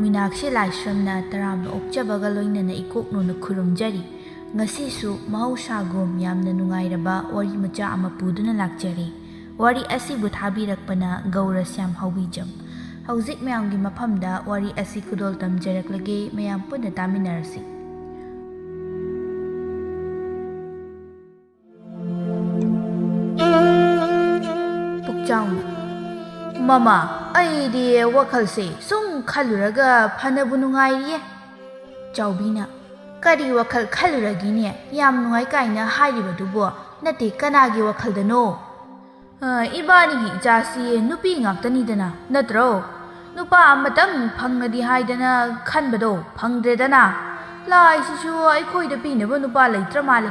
ꯃꯤꯅꯥꯛꯁꯤ ꯂꯥꯏꯁ꯭ꯔꯝꯅ ꯇꯔꯥꯝꯅ ꯑꯣꯛꯆꯕꯒ ꯂꯣꯏꯅꯅ ꯏꯀꯣꯛꯅꯣꯅ ꯈꯨꯔꯨꯝꯖꯔꯤ꯫ ꯉꯁꯤꯁꯨ ꯃꯍꯧꯁꯥꯒꯨꯝ ꯌꯥꯝꯅ ꯅꯨꯡꯉꯥꯏꯔꯕ ꯋꯥꯔꯤ ꯃꯆꯥ ꯑꯃ ꯄꯨꯗꯨꯅ ꯂꯥꯛꯆꯔꯤ꯫ ꯋꯥꯔꯤ ꯑꯁꯤꯕꯨ ꯊꯥꯕꯤꯔꯛꯄꯅ ꯒꯧꯔꯁ꯭ꯌꯥꯝ ꯍꯧꯕꯤꯖꯝ꯫ ꯍꯧꯖꯤꯛ ꯃꯌꯥꯝꯒꯤ ꯃꯐꯝꯗ ꯋꯥꯔꯤ ꯑꯁꯤ ꯈꯨꯗꯣꯜ ꯇꯝꯖꯔꯛꯂꯒꯦ, ꯃꯌꯥꯝ ꯄꯨꯟꯅ ꯇꯥꯃꯤꯟꯅꯔꯁꯤ꯫ ꯄꯨꯛꯆꯥꯎꯅ: ꯃꯃꯥ, ꯑꯩꯗꯤ ꯋꯥꯈꯜꯁꯦ ꯁꯨꯝ ꯈꯜꯂꯨꯔꯒ ꯐꯅꯕꯨ ꯅꯨꯡꯉꯥꯏꯔꯤꯌꯦ꯫ ꯆꯥꯎꯕꯤꯅ: ꯀꯔꯤ ꯋꯥꯈꯜ ꯈꯜꯂꯨꯔꯒꯤꯅꯦ? ꯌꯥꯝ ꯅꯨꯡꯉꯥꯏ ꯀꯥꯏꯅ ꯍꯥꯏꯔꯤꯕꯗꯨꯕꯣ ꯅꯠꯇꯦ, ꯀꯅꯥꯒꯤ ꯋꯥꯈꯜꯗꯅꯣ? ꯏꯕꯥꯅꯤꯒꯤ ꯏꯆꯥꯁꯤ ꯅꯨꯄꯤ ꯉꯥꯛꯇꯅꯤꯗꯅ, ꯅꯠꯇ꯭ꯔꯣ? ꯅꯨꯄꯥ ꯑꯃꯇꯪ ꯐꯪꯉꯗꯤ ꯍꯥꯏꯗꯅ ꯈꯟꯕꯗꯣ ꯐꯪꯗ꯭ꯔꯦꯗꯅ꯫ ꯂꯥꯏꯁꯤꯁꯨ ꯑꯩꯈꯣꯏꯗ ꯄꯤꯅꯕ ꯅꯨꯄꯥ ꯂꯩꯇ꯭ꯔ ꯃꯥꯜꯂꯦ꯫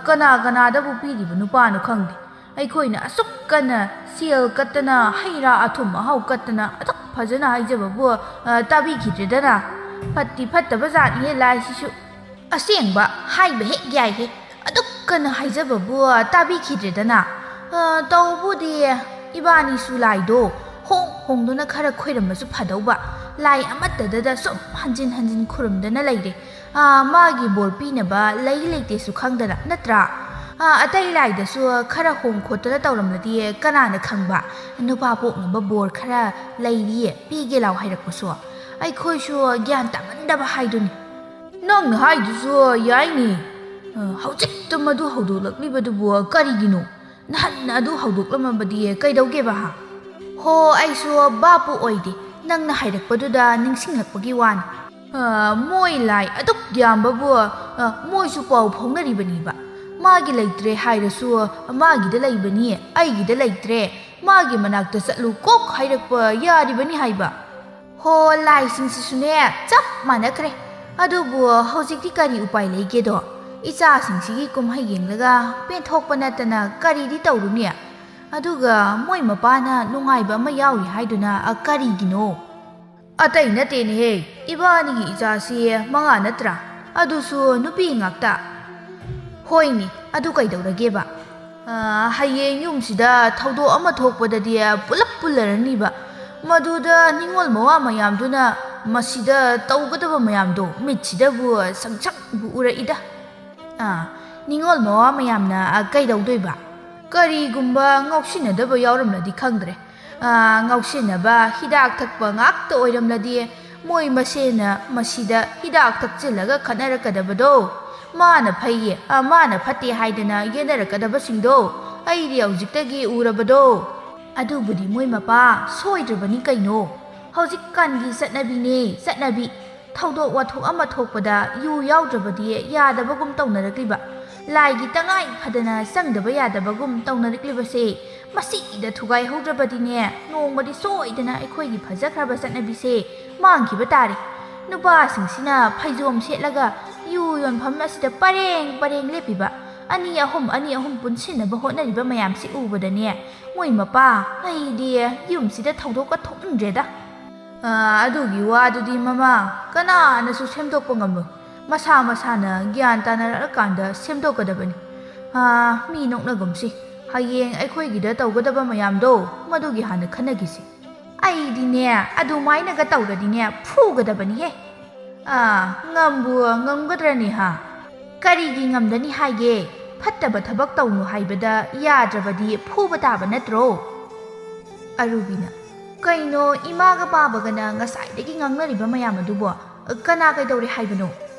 ꯀꯅꯥ ꯀꯅꯥꯗꯕꯨ ꯄꯤꯔꯤꯕ ꯅꯨꯄꯥꯅꯣ ꯈꯪꯗꯦ꯫ ꯑꯩꯈꯣꯏꯅ ꯑꯁꯨꯛ ꯀꯟꯅ ꯁꯦꯜ ꯀꯠꯇꯅ, ꯍꯩ ꯔꯥ ꯑꯊꯨꯝ ꯑꯍꯥꯎ ꯀꯠꯇꯅ ꯑꯗꯨꯛ ꯐꯖꯅ ꯍꯥꯏꯖꯕꯕꯨ ꯇꯥꯕꯤꯈꯤꯗ꯭ꯔꯦꯗꯅ꯫ ꯐꯠꯇꯤ ꯐꯠꯇꯕ ꯖꯥꯠꯅꯤꯍꯦ ꯂꯥꯏꯁꯤꯁꯨ꯫ ꯑꯁꯦꯡꯕ ꯍꯥꯏꯕ ꯍꯦꯛ ꯌꯥꯏꯍꯦ, ꯑꯗꯨꯛ ꯀꯟꯅ ꯍꯥꯏꯖꯕꯕꯨ ꯇꯥꯕꯤꯈꯤꯗ꯭ꯔꯦꯗꯅ꯫ ꯇꯧꯕꯨꯗꯤ ꯏꯕꯥꯅꯤꯁꯨ ꯂꯥꯏꯗꯣ ꯍꯣꯡꯗꯨꯅ ꯈꯔ ꯈꯣꯏꯔꯝꯃꯁꯨ ꯐꯗꯧꯕ꯫ ꯂꯥꯏ ꯑꯃꯠꯇꯗ ꯁꯨꯝ ꯍꯟꯖꯤꯟ ꯍꯟꯖꯤꯟ ꯈꯨꯔꯨꯝꯗꯅ ꯂꯩꯔꯦ, ꯃꯥꯒꯤ ꯕꯣꯔ ꯄꯤꯅꯕ ꯂꯩ ꯂꯩꯇꯦꯁꯨ ꯈꯪꯗꯅ, ꯅꯠꯇ꯭ꯔꯥ? ꯑꯇꯩ ꯂꯥꯏꯗꯁꯨ ꯈꯔ ꯍꯣꯡ ꯈꯣꯠꯇꯅ ꯇꯧꯔꯝꯂꯗꯤ ꯀꯅꯥꯅ ꯈꯪꯕ, ꯅꯨꯄా ꯄꯣꯛꯅꯕ ꯕꯣꯔ ꯈꯔ ꯂꯩꯔꯤꯌꯦ, ꯄꯤꯒꯦ ꯂꯥꯎ ꯍꯥꯏꯔꯛꯄꯁꯨ꯫ ꯑꯩꯈꯣꯏꯁꯨ ꯒ꯭ꯌꯥꯟ ꯇꯥꯃꯟꯗꯕ ꯍꯥꯏꯗꯨꯅꯤ꯫ ꯅꯪꯅ ꯍꯥꯏꯗꯨꯁꯨ ꯌꯥꯏꯅꯤ꯫ ꯍꯧꯖꯤꯛꯇ ꯃꯗꯨ ꯍꯧꯗꯣꯛꯂꯛꯂꯤꯕꯗꯨꯕꯨ ꯀꯔꯤꯒꯤꯅꯣ? ꯅꯍꯥꯟꯅ ꯑꯗꯨ ꯍꯧꯗꯣꯛꯂꯝꯃꯕꯗꯤ ꯀꯩꯗꯧꯒꯦꯕ? ꯍꯣ, ꯑꯩꯁꯨ ꯕꯥꯞꯄꯨ ꯑꯣꯏꯗꯦ, ꯅꯪꯅ ꯍꯥꯏꯔꯛꯄꯗꯨꯗ ꯅꯤꯡꯁꯤꯡꯂꯛꯄꯒꯤ ꯋꯥꯅꯤ꯫ ꯃꯣꯏ ꯂꯥꯏ ꯑꯗꯨꯛ ꯌꯥꯝꯕꯕꯨ ꯃꯣꯏꯁꯨ ꯄꯥꯎ ꯐꯥꯎꯅꯔꯤꯕꯅꯤꯕ꯫ ꯃꯥꯒꯤ ꯂꯩꯇ꯭ꯔꯦ ꯍꯥꯏꯔꯁꯨ ꯃꯥꯒꯤꯗ ꯂꯩꯕꯅꯤ, ꯑꯩꯒꯤꯗ ꯂꯩꯇ꯭ꯔꯦ, ꯃꯥꯒꯤ ꯃꯅꯥꯛꯇ ꯆꯠꯂꯨ ꯀꯣꯛ ꯍꯥꯏꯔꯛꯄ ꯌꯥꯔꯤꯕꯅꯤ ꯍꯥꯏꯕ꯫ ꯍꯣ, ꯂꯥꯏꯁꯤꯡꯁꯤꯁꯨꯅꯦ ꯆꯞ ꯃꯥꯟꯅꯈ꯭ꯔꯦ꯫ ꯑꯗꯨꯕꯨ ꯍꯧꯖꯤꯛꯇꯤ ꯀꯔꯤ ꯎꯄꯥꯏ ꯂꯩꯒꯦꯗꯣ? ꯏꯆꯥꯁꯤꯡꯁꯤꯒꯤ ꯀꯨꯝꯍꯩ ꯌꯦꯡꯂꯒ ꯄꯦꯟꯊꯣꯛꯄ ꯅꯠꯇꯅ ꯀꯔꯤꯗꯤ ꯇꯧꯔꯨꯅꯤ? ꯑꯗꯨꯒ ꯃꯣꯏ ꯃꯄꯥꯅ ꯅꯨꯡꯉꯥꯏꯕ ꯑꯃ ꯌꯥꯎꯔꯤ ꯍꯥꯏꯗꯨꯅ ꯀꯔꯤꯒꯤꯅꯣ? ꯑꯇꯩ ꯅꯠꯇꯦꯅꯦꯍꯦ, ꯏꯕꯥꯅꯤꯒꯤ ꯏꯆꯥꯁꯤ 5 ꯅꯠꯇ꯭ꯔꯥ? ꯑꯗꯨꯁꯨ ꯅꯨꯄꯤ ꯉꯥꯛꯇ꯫ ꯍꯣꯏꯅꯦ, ꯑꯗꯨ ꯀꯩꯗꯧꯔꯒꯦꯕ? ꯍꯌꯦꯡ ꯌꯨꯝꯁꯤꯗ ꯊꯧꯗꯣꯛ ꯑꯃ ꯊꯣꯛꯄꯗꯗꯤ ꯄꯨꯂꯞ ꯄꯨꯜꯂꯔꯅꯤꯕ꯫ ꯃꯗꯨꯗ ꯅꯤꯡꯉꯣꯜ ꯃꯋꯥ ꯃꯌꯥꯝꯗꯨꯅ ꯃꯁꯤꯗ ꯇꯧꯒꯗꯕ ꯃꯌꯥꯝꯗꯣ ꯃꯤꯠꯁꯤꯗꯕꯨ ꯁꯪꯁꯪꯕꯨ ꯎꯔꯛꯏꯗ꯫ ꯅꯤꯡꯉꯣꯜ ꯃꯋꯥ ꯃꯌꯥꯝꯅ ꯀꯩꯗꯧꯗꯣꯏꯕ? ꯀꯔꯤꯒꯨꯝꯕ ꯉꯥꯎꯁꯤꯟꯅꯗꯕ ꯌꯥꯎꯔꯝꯂꯗꯤ ꯈꯪꯗ꯭ꯔꯦ꯫ ꯉꯥꯎꯁꯤꯟꯅꯕ, ꯍꯤꯗꯥꯛ ꯊꯛꯄ ꯉꯥꯛꯇ ꯑꯣꯏꯔꯝꯂꯗꯤ ꯃꯣꯏ ꯃꯁꯦꯅ ꯃꯁꯤꯗ ꯍꯤꯗꯥꯛ ꯊꯛꯆꯤꯜꯂꯒ ꯈꯠꯅꯔꯛꯀꯗꯕꯗꯣ, ꯃꯥꯅ ꯐꯩꯌꯦ, ꯃꯥꯅ ꯐꯠꯇꯦ ꯍꯥꯏꯗꯅ ꯌꯦꯟꯅꯔꯛꯀꯗꯕꯁꯤꯡꯗꯣ ꯑꯩꯗꯤ ꯍꯧꯖꯤꯛꯇꯒꯤ ꯎꯔꯕꯗꯣ꯫ ꯑꯗꯨꯕꯨꯗꯤ ꯃꯣꯏ ꯃꯄꯥ ꯁꯣꯏꯗ꯭ꯔꯕꯅꯤ ꯀꯩꯅꯣ꯫ ꯍꯧꯖꯤꯛꯀꯥꯟꯒꯤ ꯆꯠꯅꯕꯤꯅꯦ, ꯆꯠꯅꯕꯤ꯫ ꯊꯧꯗꯣꯛ ꯋꯥꯊꯣꯛ ꯑꯃ ꯊꯣꯛꯄꯗ ꯌꯨ ꯌꯥꯎꯗ꯭ꯔꯕꯗꯤ ꯌꯥꯗꯕꯒꯨm ꯇꯧꯅꯔꯛꯂꯤꯕ, ꯂꯥꯏꯒꯤ ꯇꯉꯥꯏ ꯐꯗꯅ ꯆꯪꯗꯕ ꯌꯥꯗꯕꯒꯨꯝ ꯇꯧꯅꯔꯛꯂꯤꯕꯁꯦ, ꯃꯁꯤꯗ ꯊꯨꯒꯥꯏꯍꯧꯗ꯭ꯔꯕꯗꯤꯅꯦ ꯅꯣꯡꯃꯗꯤ ꯁꯣꯏꯗꯅ ꯑꯩꯈꯣꯏꯒꯤ ꯐꯖꯈ꯭ꯔꯕ ꯆꯠꯅꯕꯤꯁꯦ ꯃꯥꯡꯈꯤꯕ ꯇꯥꯔꯦ꯫ ꯅꯨꯄꯥꯁꯤꯡꯁꯤꯅ ꯐꯩꯖꯣꯝ ꯁꯦꯠꯂꯒ ꯌꯨ ꯌꯣꯟꯐꯝ ꯑꯁꯤꯗ ꯄꯔꯦꯡ ꯄꯔꯦꯡ ꯂꯦꯞꯄꯤꯕ, ꯑꯅꯤ ꯑꯍꯨꯝ ꯄꯨꯟꯁꯤꯟꯅꯕ ꯍꯣꯠꯅꯔꯤꯕ ꯃꯌꯥꯝꯁꯤ ꯎꯕꯗꯅꯦ, ꯃꯣꯏ ꯃꯄꯥ, ꯑꯩꯗꯤ ꯌꯨꯝꯁꯤꯗ ꯊꯧꯗꯣꯛꯀ ꯊꯣꯛꯅꯤꯡꯗ꯭ꯔꯦꯗ꯫ ꯑꯗꯨꯒꯤ ꯋꯥꯗꯨꯗꯤ ꯃꯃꯥ, ꯀꯅꯥꯅꯁꯨ ꯁꯦꯝꯗꯣꯛꯄ ꯉꯝꯃꯣꯏ꯫ ꯃꯁꯥ ꯃꯁꯥꯅ ꯒ꯭ꯌꯥꯟ ꯇꯥꯅꯔꯛꯑꯀꯥꯟꯗ ꯁꯦꯝꯗꯣꯛꯀꯗꯕꯅꯤ꯫ ꯃꯤ ꯅꯣꯛꯅꯒꯨꯝꯁꯤ, ꯍꯌꯦꯡ ꯑꯩꯈꯣꯏꯒꯤꯗ ꯇꯧꯒꯗꯕ ꯃꯌꯥꯝꯗꯣ ꯃꯗꯨꯒꯤ ꯍꯥꯟꯅ ꯈꯟꯅꯈꯤꯁꯤ꯫ ꯑꯩꯗꯤꯅꯦ ꯑꯗꯨꯃꯥꯏꯅꯒ ꯇꯧꯔꯗꯤꯅꯦ ꯐꯨꯒꯗꯕꯅꯤꯍꯦ꯫ ꯉꯝꯕꯨ ꯉꯝꯒꯗ꯭ꯔꯅꯤ ꯍꯥ? ꯀꯔꯤꯒꯤ ꯉꯝꯗꯅꯤ ꯍꯥꯏꯒꯦ? ꯐꯠꯇꯕ ꯊꯕꯛ ꯇꯧꯅꯨ ꯍꯥꯏꯕꯗ ꯌꯥꯗ꯭ꯔꯕꯗꯤ ꯐꯨꯕ ꯇꯥꯕ ꯅꯠꯇ꯭ꯔꯣ? ꯑꯔꯨꯕꯤꯅ: ꯀꯩꯅꯣ ꯏꯃꯥꯒ ꯄꯥꯕꯒꯅ ꯉꯁꯥꯏꯗꯒꯤ ꯉꯥꯡꯅꯔꯤꯕ ꯃꯌꯥꯝ ꯑꯗꯨꯕꯣ? ꯀꯅꯥ ꯀꯩꯗꯧꯔꯦ ꯍꯥꯏꯕꯅꯣ?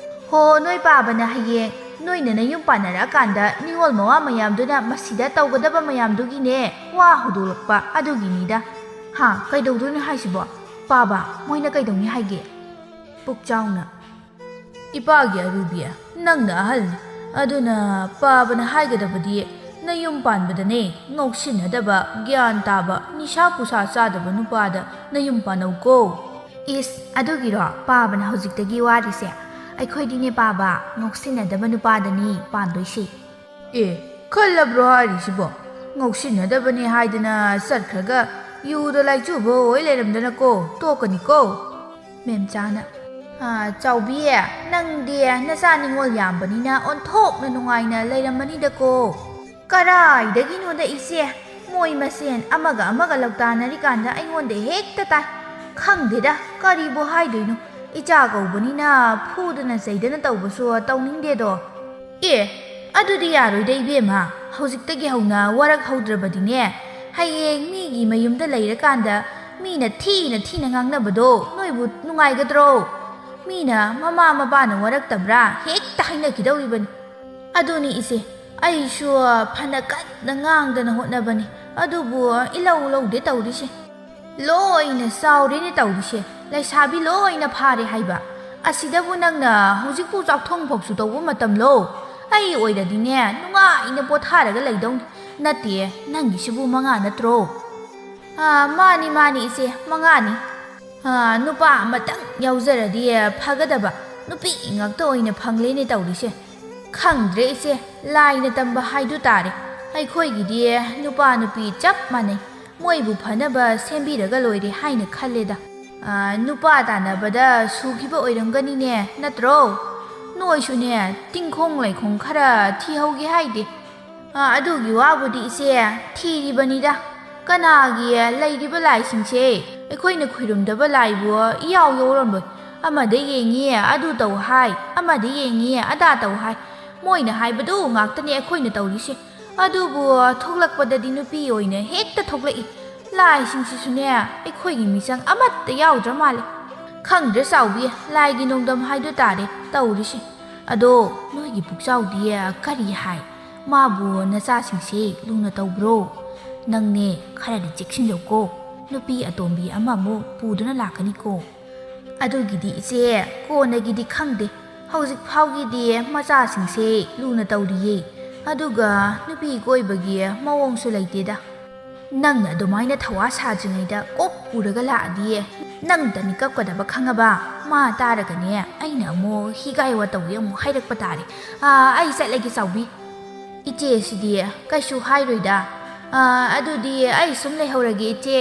ꯍꯣ, ꯅꯣꯏ ꯄꯥꯕꯅ ꯍꯌꯦꯡ ꯅꯣꯏꯅ ꯅꯌꯨꯝ ꯄꯥꯟꯅꯔꯛꯑꯀꯥꯟꯗ ꯅꯤꯡꯉꯣꯜ ꯃꯋꯥ ꯃꯌꯥꯝꯗꯨꯅ ꯃꯁꯤꯗ ꯇꯧꯒꯗꯕ ꯃꯌꯥꯝꯗꯨꯒꯤꯅꯦ ꯋꯥ ꯍꯧꯗꯣꯛꯂꯛꯄ ꯑꯗꯨꯒꯤꯅꯤꯗ꯫ ꯀꯩꯗꯧꯗꯣꯏꯅꯣ ꯍꯥꯏꯁꯤꯕꯣ? ꯄꯥꯕ, ꯃꯣꯏꯅ ꯀꯩꯗꯧꯅꯤ ꯍꯥꯏꯒꯦ? ꯄꯨꯛꯆꯥꯎꯅ: ꯏꯄꯥꯒꯤ ꯑꯔꯨꯕꯤ, ꯅꯪꯅ ꯑꯍꯜꯅꯤ, ꯑꯗꯨꯅ ꯄꯥꯕꯅ ꯍꯥꯏꯒꯗꯕꯗꯤ ꯅꯌꯨꯝ ꯄꯥꯟꯕꯗꯅꯦ ꯉꯥꯎꯁꯤꯟꯅꯗꯕ, ꯒ꯭ꯌꯥꯟ ꯇꯥꯕ, ꯅꯤꯁꯥ ꯄꯨꯁꯥ ꯆꯥꯗꯕ ꯅꯨꯄꯥꯗ ꯅꯌꯨꯝ ꯄꯥꯟꯅꯧꯀꯣ꯫ ꯏꯁ, ꯑꯗꯨꯒꯤꯔꯣ ꯄꯥꯕꯅ ꯍꯧꯖꯤꯛꯇꯒꯤ ꯋꯥꯔꯤꯁꯦ? ꯑꯩꯈꯣꯏꯗꯤꯅꯦ ꯄꯥꯕ, ꯉꯥꯎꯁꯤꯟꯅꯗꯕ ꯅꯨꯄꯥꯗꯅꯤ ꯄꯥꯟꯗꯣꯏꯁꯦ꯫ ꯈꯜꯂꯕ꯭ꯔꯣ ꯍꯥꯏꯔꯤꯁꯤꯕꯣ? ꯉꯥꯎꯁꯤꯟꯅꯗꯕꯅꯤ ꯍꯥꯏꯗꯅ ꯆꯠꯈ꯭ꯔꯒ ꯌꯨꯗ ꯂꯥꯏꯆꯨꯕ ꯑꯣꯏ ꯂꯩꯔꯝꯗꯅꯀꯣ ꯇꯣꯛꯀꯅꯤꯀꯣ꯫ ꯃꯦꯝꯆꯥꯅ: ꯆꯥꯎꯕꯤ, ꯅꯪꯗꯤ ꯅꯆꯥ ꯅꯤꯡꯉꯣꯜ ꯌꯥꯝꯕꯅꯤꯅ ꯑꯣꯟꯊꯣꯛꯅ ꯅꯨꯡꯉꯥꯏꯅ ꯂꯩꯔꯝꯃꯅꯤꯗꯀꯣ꯫ ꯀꯔꯥꯏꯗꯒꯤꯅꯣꯗ ꯏꯆꯦ, ꯃꯣꯏ ꯃꯁꯦꯟ ꯑꯃꯒ ꯑꯃꯒ ꯂꯧꯇꯥꯅꯔꯤꯀꯥꯟꯗ ꯑꯩꯉꯣꯟꯗ ꯍꯦꯛꯇ ꯇꯥꯏ꯫ ꯈꯪꯗꯦꯗ ꯀꯔꯤꯕꯨ ꯍꯥꯏꯗꯣꯏꯅꯣ ꯏꯆꯥ ꯀꯧꯕꯅꯤꯅ ꯐꯨꯗꯅ ꯆꯩꯗꯅ ꯇꯧꯕꯁꯨ ꯇꯧꯅꯤꯡꯗꯦꯗꯣ ꯑꯗꯨꯗꯤ ꯌꯥꯔꯣꯏꯗ ꯏꯕꯦꯝꯃ ꯍꯧꯖꯤꯛꯇꯒꯤ ꯍꯧꯅ ꯋꯥꯔꯛꯍꯧꯗ꯭ꯔꯕꯗꯤꯅꯦ ꯍꯌꯦꯡ ꯃꯤꯒꯤ ꯃꯌꯨꯝꯗ ꯂꯩꯔꯀꯥꯟꯗ ꯃꯤꯅ ꯊꯤꯅ ꯅꯉꯥꯡꯅꯕꯗꯣ ꯅꯣꯏꯕꯨ ꯅꯨꯡꯉꯥꯏꯒꯗ꯭ꯔꯣ ꯃꯤꯅ ꯃꯃꯥ ꯃꯄꯥꯅ ꯋꯥꯔꯛꯇꯕ꯭ꯔꯥ ꯍꯦꯛꯇ ꯍꯥꯏꯅꯈꯤꯗꯧꯔꯤꯕꯅꯤ ꯑꯗꯨꯅꯤ ꯏꯆꯦ ꯑꯩꯁꯨ ꯐꯅ ꯀꯟꯅ ꯉꯥꯡꯗꯅ ꯍꯣꯠꯅꯕꯅꯤ ꯑꯗꯨꯕꯨ ꯏꯂꯧ ꯂꯧꯗꯦ ꯇꯧꯔꯤꯁꯦ ꯂꯣꯏꯅ ꯆꯥꯎꯔꯦꯅꯦ ꯇꯧꯔꯤꯁꯦ ꯂꯩꯁꯥꯕꯤ ꯂꯣꯏꯅ ꯐꯥꯔꯦ ꯍꯥꯏꯕ ꯑꯁꯤꯗꯕꯨ ꯅꯪꯅ ꯍꯧꯖꯤꯛꯄꯨ ꯆꯥꯛꯊꯣꯡꯐꯥꯎꯁꯨ ꯇꯧꯕ ꯃꯇꯝꯂꯣ ꯑꯩ ꯑꯣꯏꯔꯗꯤꯅꯦ ꯅꯨꯡꯉꯥꯏꯅ ꯄꯣꯊꯥꯔꯒ ꯂꯩꯗꯧꯅꯤ ꯅꯠꯇꯦ ꯅꯪꯒꯤꯁꯤꯕꯨ ꯃꯉꯥ ꯅꯠꯇ꯭ꯔꯣ ꯃꯥꯅꯤ ꯏꯆꯦ ꯃꯉꯥꯅꯤ ꯅꯨꯄꯥ ꯑꯃꯇꯪ ꯌꯥꯎꯖꯔꯗꯤ ꯐꯒꯗꯕ ꯅꯨꯄꯤ ꯉꯥꯛꯇ ꯑꯣꯏꯅ ꯐꯪꯂꯦꯅꯦ ꯇꯧꯔꯤꯁꯦ ꯈꯪꯗ꯭ꯔꯦ ꯏꯆꯦ ꯂꯥꯏꯅ ꯇꯝꯕ ꯍꯥꯏꯗꯨ ꯇꯥꯔꯦ ꯑꯩꯈꯣꯏꯒꯤꯗꯤ ꯅꯨꯄꯥ ꯅꯨꯄꯤ ꯆꯞ ꯃꯥꯟꯅꯩ ꯃꯣꯏꯕꯨ ꯐꯅꯕ ꯁꯦꯝꯕꯤꯔꯒ ꯂꯣꯏꯔꯦ ꯍꯥꯏꯅ ꯈꯜꯂꯦꯗ ꯅꯨꯄꯥ ꯇꯥꯟꯅꯕꯗ ꯁꯨꯈꯤꯕ ꯑꯣꯏꯔꯝꯒꯅꯤꯅꯦ ꯅꯠꯇ꯭ꯔꯣ ꯅꯣꯏꯁꯨꯅꯦ ꯇꯤꯡꯈꯣꯡ ꯂꯩꯈꯣꯡ ꯈꯔ ꯊꯤꯍꯧꯒꯦ ꯍꯥꯏꯗꯦ ꯑꯗꯨꯒꯤ ꯋꯥꯕꯨꯗꯤ ꯏꯆꯦ ꯊꯤꯔꯤꯕꯅꯤꯗ ꯀꯅꯥꯒꯤ ꯂꯩꯔꯤꯕ ꯂꯥꯏꯁꯤꯡꯁꯦ ꯑꯩꯈꯣꯏꯅ ꯈꯨꯔꯨꯝꯗꯕ ꯂꯥꯏꯕꯨ ꯏꯌꯥꯎ ꯌꯥꯎꯔꯝꯂꯣꯏ ꯑꯃꯗ ꯌꯦꯡꯉꯤ ꯑꯗꯨ ꯇꯧ ꯍꯥꯏ ꯑꯃꯗ ꯌꯦꯡꯉꯤ ꯑꯗꯥ ꯇꯧ ꯍꯥꯏ ꯃꯣꯏꯅ ꯍꯥꯏꯕꯗꯨ ꯉꯥꯛꯇꯅꯦ ꯑꯩꯈꯣꯏꯅ ꯇꯧꯔꯤꯁꯦ ꯑꯗꯨꯕꯨ ꯊꯣꯛꯂꯛꯄꯗꯗꯤ ꯅꯨꯄꯤ ꯑꯣꯏꯅ ꯍꯦꯛꯇ ꯊꯣꯛꯂꯛꯏ ꯂꯥꯏꯁꯤꯡꯁꯤꯁꯨꯅꯦ ꯑꯩꯈꯣꯏꯒꯤ ꯃꯤꯆꯪ ꯑꯃꯠꯇ ꯌꯥꯎꯗ꯭ꯔ ꯃꯥꯜꯂꯦ ꯈꯪꯗ꯭ꯔꯦ ꯆꯥꯎꯕꯤ ꯂꯥꯏꯒꯤ ꯅꯣꯡꯗꯝ ꯍꯥꯏꯗꯨ ꯇꯥꯔꯦ ꯇꯧꯔꯤꯁꯦ ꯑꯗꯣ ꯅꯣꯏꯒꯤ ꯄꯨꯛꯆꯥꯎꯗꯤ ꯀꯔꯤ ꯍꯥꯏ ꯃꯥꯕꯨ ꯅꯆꯥꯁꯤꯡꯁꯦ ꯂꯨꯅ ꯇꯧꯕ꯭ꯔꯣ ꯅꯪꯅꯦ ꯈꯔꯗꯤ ꯆꯦꯛꯁꯤꯟꯖꯧꯀꯣ ꯅꯨꯄꯤ ꯑꯇꯣꯝꯕꯤ ꯑꯃꯃꯨꯛ ꯄꯨꯗꯨꯅ ꯂꯥꯛꯀꯅꯤꯀꯣ ꯑꯗꯨꯒꯤꯗꯤ ꯏꯆꯦ ꯀꯣꯟꯅꯒꯤꯗꯤ ꯈꯪꯗꯦ ꯍꯧꯖꯤꯛ ꯐꯥꯎꯒꯤꯗꯤ ꯃꯆꯥꯁꯤꯡꯁꯦ ꯂꯨꯅ ꯇꯧꯔꯤꯌꯦ ꯑꯗꯨꯒ ꯅꯨꯄꯤ ꯀꯣꯏꯕꯒꯤ ꯃꯑꯣꯡꯁꯨ ꯂꯩꯇꯦꯗ ꯅꯪꯅ ꯑꯗꯨꯃꯥꯏꯅ ꯊꯋꯥ ꯁꯥꯗ꯭ꯔꯤꯉꯩꯗ ꯀꯣꯛ ꯄꯨꯔꯒ ꯂꯥꯛꯑꯗꯤ ꯅꯪꯇꯅꯤ ꯀꯞꯀꯗꯕ ꯈꯪꯉꯕ ꯃꯥ ꯇꯥꯔꯒꯅꯦ ꯑꯩꯅ ꯑꯃꯨꯛ ꯍꯤꯒꯥꯏ ꯋꯥꯇꯧꯒꯤ ꯑꯃꯨꯛ ꯍꯥꯏꯔꯛꯄ ꯇꯥꯔꯦ ꯑꯩ ꯆꯠꯂꯒꯦ ꯆꯥꯎꯕꯤ ꯏꯆꯦꯁꯤꯗꯤ ꯀꯩꯁꯨ ꯍꯥꯏꯔꯣꯏꯗ ꯑꯗꯨꯗꯤ ꯑꯩ ꯁꯨꯝ ꯂꯩꯍꯧꯔꯒꯦ ꯏꯆꯦ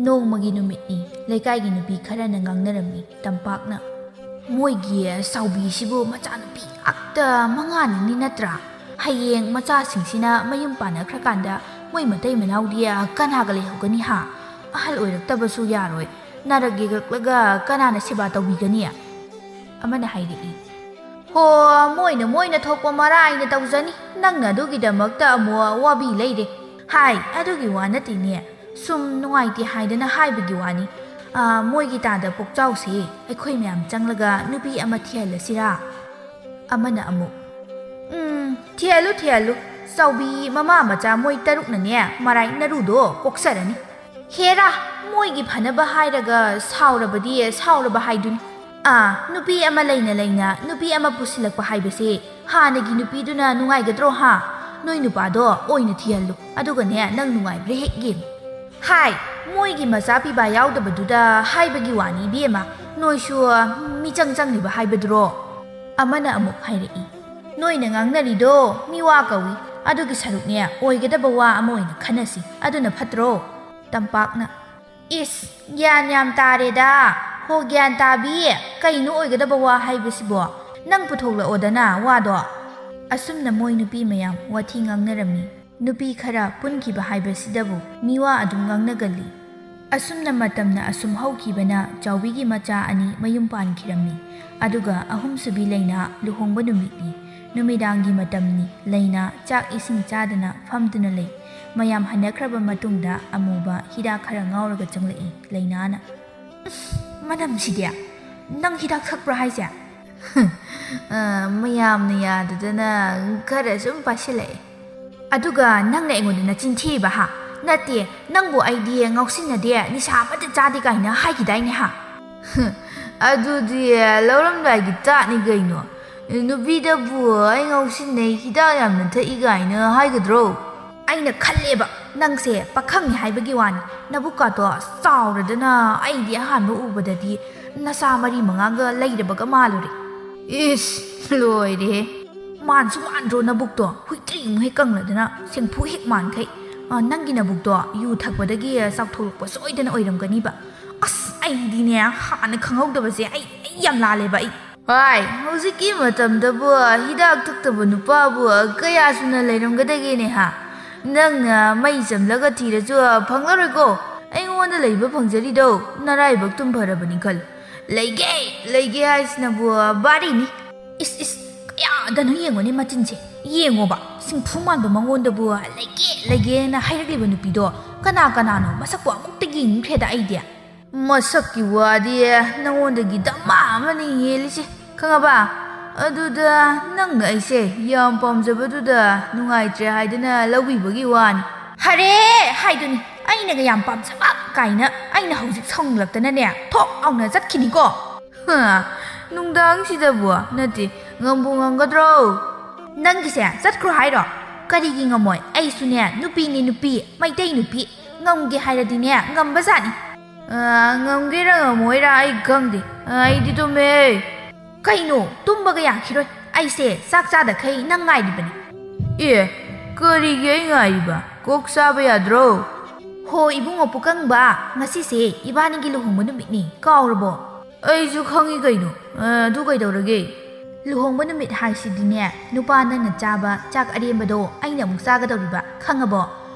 ꯅꯣꯡꯃꯒꯤ ꯅꯨꯃꯤꯠꯅꯤ ꯂꯩꯀꯥꯏꯒꯤ ꯅꯨꯄꯤ ꯈꯔꯅ ꯉꯥꯡꯅꯔꯝꯃꯤ ꯇꯝꯄꯥꯛꯅ ꯃꯣꯏꯒꯤ ꯆꯥꯎꯕꯤꯁꯤꯕꯨ ꯃꯆꯥꯅꯨꯄꯤ ꯉꯥꯛꯇ ꯃꯉꯥꯅꯤ ꯅꯠꯇ꯭ꯔꯥ ꯍꯌꯦꯡ ꯃꯆꯥꯁꯤꯡꯁꯤꯅ ꯃꯌꯨꯝ ꯄꯥꯟꯅꯈ꯭ꯔꯀꯥꯟꯗ ꯃꯣꯏ ꯃꯇꯩ ꯃꯅꯥꯎꯗꯤ ꯀꯅꯥꯒ ꯂꯩꯍꯧꯒꯅꯤ ꯑꯍꯜ ꯑꯣꯏꯔꯛꯇꯕꯁꯨ ꯌꯥꯔꯣꯏ ꯅꯥꯔꯛ ꯌꯦꯛꯂꯛꯂꯒ ꯀꯅꯥꯅ ꯁꯦꯕꯥ ꯇꯧꯕꯤꯒꯅꯤ ꯑꯃꯅ ꯍꯥꯏꯔꯛꯏ ꯍꯣ ꯃꯣꯏꯅ ꯊꯣꯛꯄ ꯃꯔꯥꯏꯅ ꯇꯧꯖꯅꯤ ꯅꯪꯅ ꯑꯗꯨꯒꯤꯗꯃꯛꯇ ꯑꯃꯨꯛ ꯋꯥꯕꯤ ꯂꯩꯔꯦ ꯍꯥꯏ ꯑꯗꯨꯒꯤ ꯋꯥ ꯅꯠꯇꯦꯅꯦ ꯁꯨꯝ ꯅꯨꯡꯉꯥꯏꯇꯦ ꯍꯥꯏꯗꯅ ꯍꯥꯏꯕꯒꯤ ꯋꯥꯅꯤ ꯃꯣꯏꯒꯤ ꯇꯥꯗ ꯄꯣꯛꯆꯥꯎꯁꯦ ꯑꯩꯈꯣꯏ ꯃꯌꯥꯝ ꯆꯪꯂꯒ ꯅꯨꯄꯤ ꯑꯃ ꯊꯤꯍꯜꯂꯁꯤꯔꯥ ꯑꯃꯅ ꯑꯃꯨꯛ ꯊꯤꯍꯜꯂꯨ ꯆꯥꯎꯕꯤ ꯃꯃꯥ ꯃꯆꯥ ꯃꯣꯏ ꯇꯔꯨꯛꯅꯅꯦ ꯃꯔꯥꯏ ꯅꯔꯨꯗꯣ ꯀꯣꯛꯆꯔꯅꯤ ꯍꯦꯔꯥ ꯃꯣꯏꯒꯤ ꯐꯅꯕ ꯍꯥꯏꯔꯒ ꯁꯥꯎꯔꯕꯗꯤ ꯁꯥꯎꯔꯕ ꯍꯥꯏꯗꯨꯅꯤ ꯅꯨꯄꯤ ꯑꯃ ꯂꯩꯅ ꯅꯨꯄꯤ ꯑꯃ ꯄꯨꯁꯤꯜꯂꯛꯄ ꯍꯥꯏꯕꯁꯦ ꯍꯥꯟꯅꯒꯤ ꯅꯨꯄꯤꯗꯨꯅ ꯅꯨꯡꯉꯥꯏꯒꯗ꯭ꯔꯣ ꯅꯣꯏ ꯅꯨꯄꯥꯗꯣ ꯑꯣꯏꯅ ꯊꯤꯍꯜꯂꯨ ꯑꯗꯨꯒꯅꯦ ꯅꯪ ꯅꯨꯡꯉꯥꯏꯕ꯭ꯔꯥ ꯍꯦꯛ ꯌꯦꯡꯉꯨ ꯍꯥꯏ ꯃꯣꯏꯒꯤ ꯃꯆꯥ ꯄꯤꯕꯥ ꯌꯥꯎꯗꯕꯗꯨꯗ ꯍꯥꯏꯕꯒꯤ ꯋꯥꯅꯤ ꯏꯕꯦꯝꯃ ꯅꯣꯏꯁꯨ ꯃꯤꯆꯪ ꯆꯪꯂꯤꯕ ꯍꯥꯏꯕꯗꯨꯔꯣ ꯑꯃꯅ ꯑꯃꯨꯛ ꯍꯥꯏꯔꯛꯏ ꯅꯣꯏꯅ ꯉꯥꯡꯅꯔꯤꯗꯣ ꯃꯤꯋꯥ ꯀꯧꯏ ꯑꯗꯨꯒꯤ ꯁꯔꯨꯛꯅꯦ ꯑꯣꯏꯒꯗꯕ ꯋꯥ ꯑꯃ ꯑꯣꯏꯅ ꯈꯟꯅꯁꯤ ꯑꯗꯨꯅ ꯐꯠꯇ꯭ꯔꯣ ꯇꯝꯄꯥꯛꯅ ꯏꯁ ꯒ꯭ꯌꯥꯟ ꯌꯥꯝ ꯇꯥꯔꯦꯗ ꯍꯣ ꯒ꯭ꯌꯥꯟ ꯇꯥꯕꯤ ꯀꯩꯅꯣ ꯑꯣꯏꯒꯗꯕ ꯋꯥ ꯍꯥꯏꯕꯁꯤꯕꯣ ꯅꯪ ꯄꯨꯊꯣꯛꯂꯛꯑꯣꯗꯅ ꯋꯥꯗꯣ ꯑꯁꯨꯝꯅ ꯃꯣꯏ ꯅꯨꯄꯤ ꯃꯌꯥꯝ ꯋꯥꯊꯤ ꯉꯥꯡꯅꯔꯝꯃꯤ ꯅꯨꯄꯤ ꯈꯔ ꯄꯨꯟꯈꯤꯕ ꯍꯥꯏꯕꯁꯤꯗꯕꯨ ꯃꯤꯋꯥ ꯑꯗꯨꯝ ꯉꯥꯡꯅꯒꯜꯂꯤ ꯑꯁꯨꯝꯅ ꯃꯇꯝꯅ ꯑꯁꯨꯝ ꯍꯧꯈꯤꯕꯅ ꯆꯥꯎꯕꯤꯒꯤ ꯃꯆꯥ ꯑꯅꯤ ꯃꯌꯨꯝ ꯄꯥꯟꯈꯤꯔꯝꯃꯤ ꯑꯗꯨꯒ ꯑꯍꯨꯝꯁꯨꯕꯤ ꯂꯩꯅꯥ ꯂꯨꯍꯣꯡꯕ ꯅꯨꯃꯤꯠꯅꯤ ꯅꯨꯃꯤꯗꯥꯡꯒꯤ ꯃꯇꯝꯅꯤ ꯂꯩꯅꯥ ꯆꯥꯛ ꯏꯁꯤꯡ ꯆꯥꯗꯅ ꯐꯝꯗꯨꯅ ꯂꯩ ꯃꯌꯥꯝ ꯍꯟꯅꯈ꯭ꯔꯕ ꯃꯇꯨꯡꯗ ꯑꯃꯨꯕ ꯍꯤꯗꯥꯛ ꯈꯔ ꯉꯥꯎꯔꯒ ꯆꯪꯂꯛꯏ ꯂꯩꯅꯥꯅ ꯃꯅꯝꯁꯤꯗꯤ ꯅꯪ ꯍꯤꯗꯥꯛ ꯊꯛꯄ꯭ꯔꯥ ꯍꯥꯏꯁꯦ ꯃꯌꯥꯝꯅ ꯌꯥꯗꯗꯅ ꯈꯔ ꯁꯨꯝ ꯄꯥꯏꯁꯤꯜꯂꯛꯑꯦ ꯑꯗꯨꯒ ꯅꯪꯅ ꯑꯩꯉꯣꯟꯗ ꯅꯆꯤꯟ ꯊꯤꯔꯤꯕ ꯅꯠꯇꯦ ꯅꯪꯕꯨ ꯑꯩꯗꯤ ꯉꯥꯎꯁꯤꯟꯅꯗꯦ ꯅꯤꯁꯥ ꯑꯃꯠꯇ ꯆꯥꯗꯦ ꯀꯥꯏꯅ ꯍꯥꯏꯈꯤꯗꯥꯏꯅꯦ ꯑꯗꯨꯗꯤ ꯂꯧꯔꯝꯗꯥꯏꯒꯤ ꯇꯥꯠꯅꯤ ꯀꯩꯅꯣ ꯅꯨꯄꯤꯗꯕꯨ ꯑꯩ ꯉꯥꯎꯁꯤꯟꯅꯩ ꯍꯤꯗꯥꯛ ꯌꯥꯝꯅ ꯊꯛꯏ ꯀꯥꯏꯅ ꯍꯥꯏꯒꯗ꯭ꯔꯣ ꯑꯩꯅ ꯈꯜꯂꯦꯕ ꯅꯪꯁꯦ ꯄꯥꯈꯪꯅꯤ ꯍꯥꯏꯕꯒꯤ ꯋꯥꯅꯤ ꯅꯕꯨꯛꯀꯥꯗꯣ ꯆꯥꯎꯔꯗꯅ ꯑꯩꯗꯤ ꯑꯍꯥꯟꯕ ꯎꯕꯗꯗꯤ ꯅꯆꯥ 4-5ꯒ ꯂꯩꯔꯕꯒ ꯃꯥꯜꯂꯨꯔꯦ ꯏꯁ ꯂꯣꯏꯔꯦ ꯃꯥꯟꯁꯨ ꯃꯥꯟꯗ꯭ꯔꯣ ꯅꯕꯨꯛꯇꯣ ꯍꯨꯏꯇ꯭ꯔꯤꯃꯨꯛ ꯍꯦꯛ ꯀꯪꯂꯗꯅ ꯁꯦꯡꯐꯨ ꯍꯦꯛ ꯃꯥꯟꯈꯩ ꯅꯪꯒꯤ ꯅꯕꯨꯛꯇꯣ ꯌꯨ ꯊꯛꯄꯗꯒꯤ ꯆꯥꯎꯊꯣꯛꯂꯛꯄ ꯁꯣꯏꯗꯅ ꯑꯣꯏꯔꯝꯒꯅꯤꯕ ꯑꯁ ꯑꯩꯗꯤꯅꯦ ꯍꯥꯟꯅ ꯈꯪꯍꯧꯗꯕꯁꯦ ꯑꯩ ꯌꯥꯝ ꯂꯥꯜꯂꯦꯕ ꯍꯣꯏ ꯍꯧꯖꯤꯛꯀꯤ ꯃꯇꯝꯗꯕꯨ ꯍꯤꯗꯥꯛ ꯊꯛꯇꯕ ꯅꯨꯄꯥꯕꯨ ꯀꯌꯥ ꯁꯨꯅ ꯂꯩꯔꯝꯒꯗꯒꯦꯅꯦ ꯅꯪꯅ ꯃꯩ ꯆꯝꯂꯒ ꯊꯤꯔꯁꯨ ꯐꯪꯂꯔꯣꯏꯀꯣ ꯑꯩꯉꯣꯟꯗ ꯅꯉꯣꯟꯗ ꯂꯩꯕ ꯐꯪꯖꯔꯤꯗꯣ ꯅꯔꯥꯏꯕꯛ ꯇꯨꯝ ꯐꯔꯕꯅꯤ ꯈꯜꯂꯨ ꯂꯩꯒꯦ ꯍꯥꯏꯁꯤꯅꯕꯨ ꯕꯥꯔꯤꯅꯤ ꯏꯁ ꯀꯌꯥꯗꯅꯣ ꯌꯦꯡꯉꯣꯅꯦ ꯃꯆꯤꯟꯁꯦ ꯌꯦꯡꯉꯣꯕ ꯁꯤꯡꯐꯨ ꯃꯥꯟꯕ ꯃꯉꯣꯟꯗꯕꯨ ꯂꯩꯒꯦꯅ ꯍꯥꯏꯔꯛꯂꯤꯕ ꯅꯨꯄꯤꯗꯣ ꯀꯅꯥꯅꯣ ꯃꯁꯛꯄꯨ ꯑꯃꯨꯛꯇ ꯌꯦꯡꯅꯤꯡꯈ꯭ꯔꯦꯗ ꯑꯩꯗꯤ ꯃꯁꯛꯀꯤ ꯋꯥꯗꯤ ꯅꯉꯣꯟꯗꯒꯤ ꯗꯃꯥ ꯑꯃꯅꯤ ꯍꯦꯜꯂꯤꯁꯦ ꯈꯪꯉꯕ ꯑꯗꯨꯗ ꯅꯪꯅ ꯑꯩꯁꯦ ꯌꯥꯝ ꯄꯥꯝꯖꯕꯗꯨꯗ ꯅꯨꯡꯉꯥꯏꯇ꯭ꯔꯦ ꯍꯥꯏꯗꯅ ꯂꯧꯕꯤꯕꯒꯤ ꯋꯥꯅꯤ ꯍꯔꯦ ꯍꯥꯏꯗꯨꯅꯤ ꯑꯩꯅꯒ ꯌꯥꯝ ꯄꯥꯝꯖꯕ ꯀꯥꯏꯅ ꯑꯩꯅ ꯍꯧꯖꯤꯛ ꯁꯥꯎꯅꯤꯡꯂꯛꯇꯅꯅꯦ ꯊꯣꯛ ꯂꯥꯎꯅ ꯆꯠꯈꯤꯅꯤꯀꯣ ꯅꯨꯡꯗꯥꯡꯁꯤꯗꯕꯨ ꯅꯠꯇꯦ ꯉꯝꯕꯨ ꯉꯝꯒꯗ꯭ꯔꯣ ꯅꯪꯒꯤꯁꯦ ꯆꯠꯈ꯭ꯔꯣ ꯍꯥꯏꯔꯣ ꯀꯔꯤꯒꯤ ꯉꯝꯃꯣꯏ ꯑꯩꯁꯨꯅꯦ ꯅꯨꯄꯤꯅꯤ ꯅꯨꯄꯤ ꯃꯩꯇꯩ ꯅꯨꯄꯤ ꯉꯝꯒꯦ ꯍꯥꯏꯔꯗꯤꯅꯦ ꯉꯝꯕꯖꯥꯠꯅꯤ ꯉꯝꯒꯦꯔꯥ ꯉꯝꯃꯣꯏꯔꯥ ꯑꯩ ꯈꯪꯗꯦ ꯑꯩꯗꯤ ꯇꯨꯝꯃꯦ ꯀꯩꯅꯣ ꯇꯨꯝꯕꯒ ꯌꯥꯈꯤꯔꯣꯏ ꯑꯩꯁꯦ ꯆꯥꯛ ꯆꯥꯗꯈꯩ ꯅꯪ ꯉꯥꯏꯔꯤꯕꯅꯤ ꯀꯔꯤꯒꯤ ꯑꯩ ꯉꯥꯏꯔꯤꯕ ꯀꯣꯛ ꯆꯥꯕ ꯌꯥꯗ꯭ꯔꯣ ꯍꯣ ꯏꯕꯨꯡꯉꯣ ꯄꯨꯀꯪꯕ ꯉꯁꯤꯁꯦ ꯏꯕꯥꯅꯤꯒꯤ ꯂꯨꯍꯣꯡꯕ ꯅꯨꯃꯤꯠꯅꯤ ꯀꯥꯎꯔꯕꯣ ꯑꯩꯁꯨ ꯈꯪꯉꯤ ꯀꯩꯅꯣ ꯑꯗꯨ ꯀꯩꯗꯧꯔꯒꯦ ꯂꯨꯍꯣꯡꯕ ꯅꯨꯃꯤꯠ ꯍꯥꯏꯁꯤꯗꯤꯅꯦ ꯅꯨꯄꯥ ꯅꯪꯅ ꯆꯥꯕ ꯆꯥꯛ ꯑꯔꯦꯝꯕꯗꯣ ꯑꯩꯅ ꯑꯃꯨꯛ ꯆꯥꯒꯗꯧꯔꯤꯕ ꯈꯪꯉꯕോ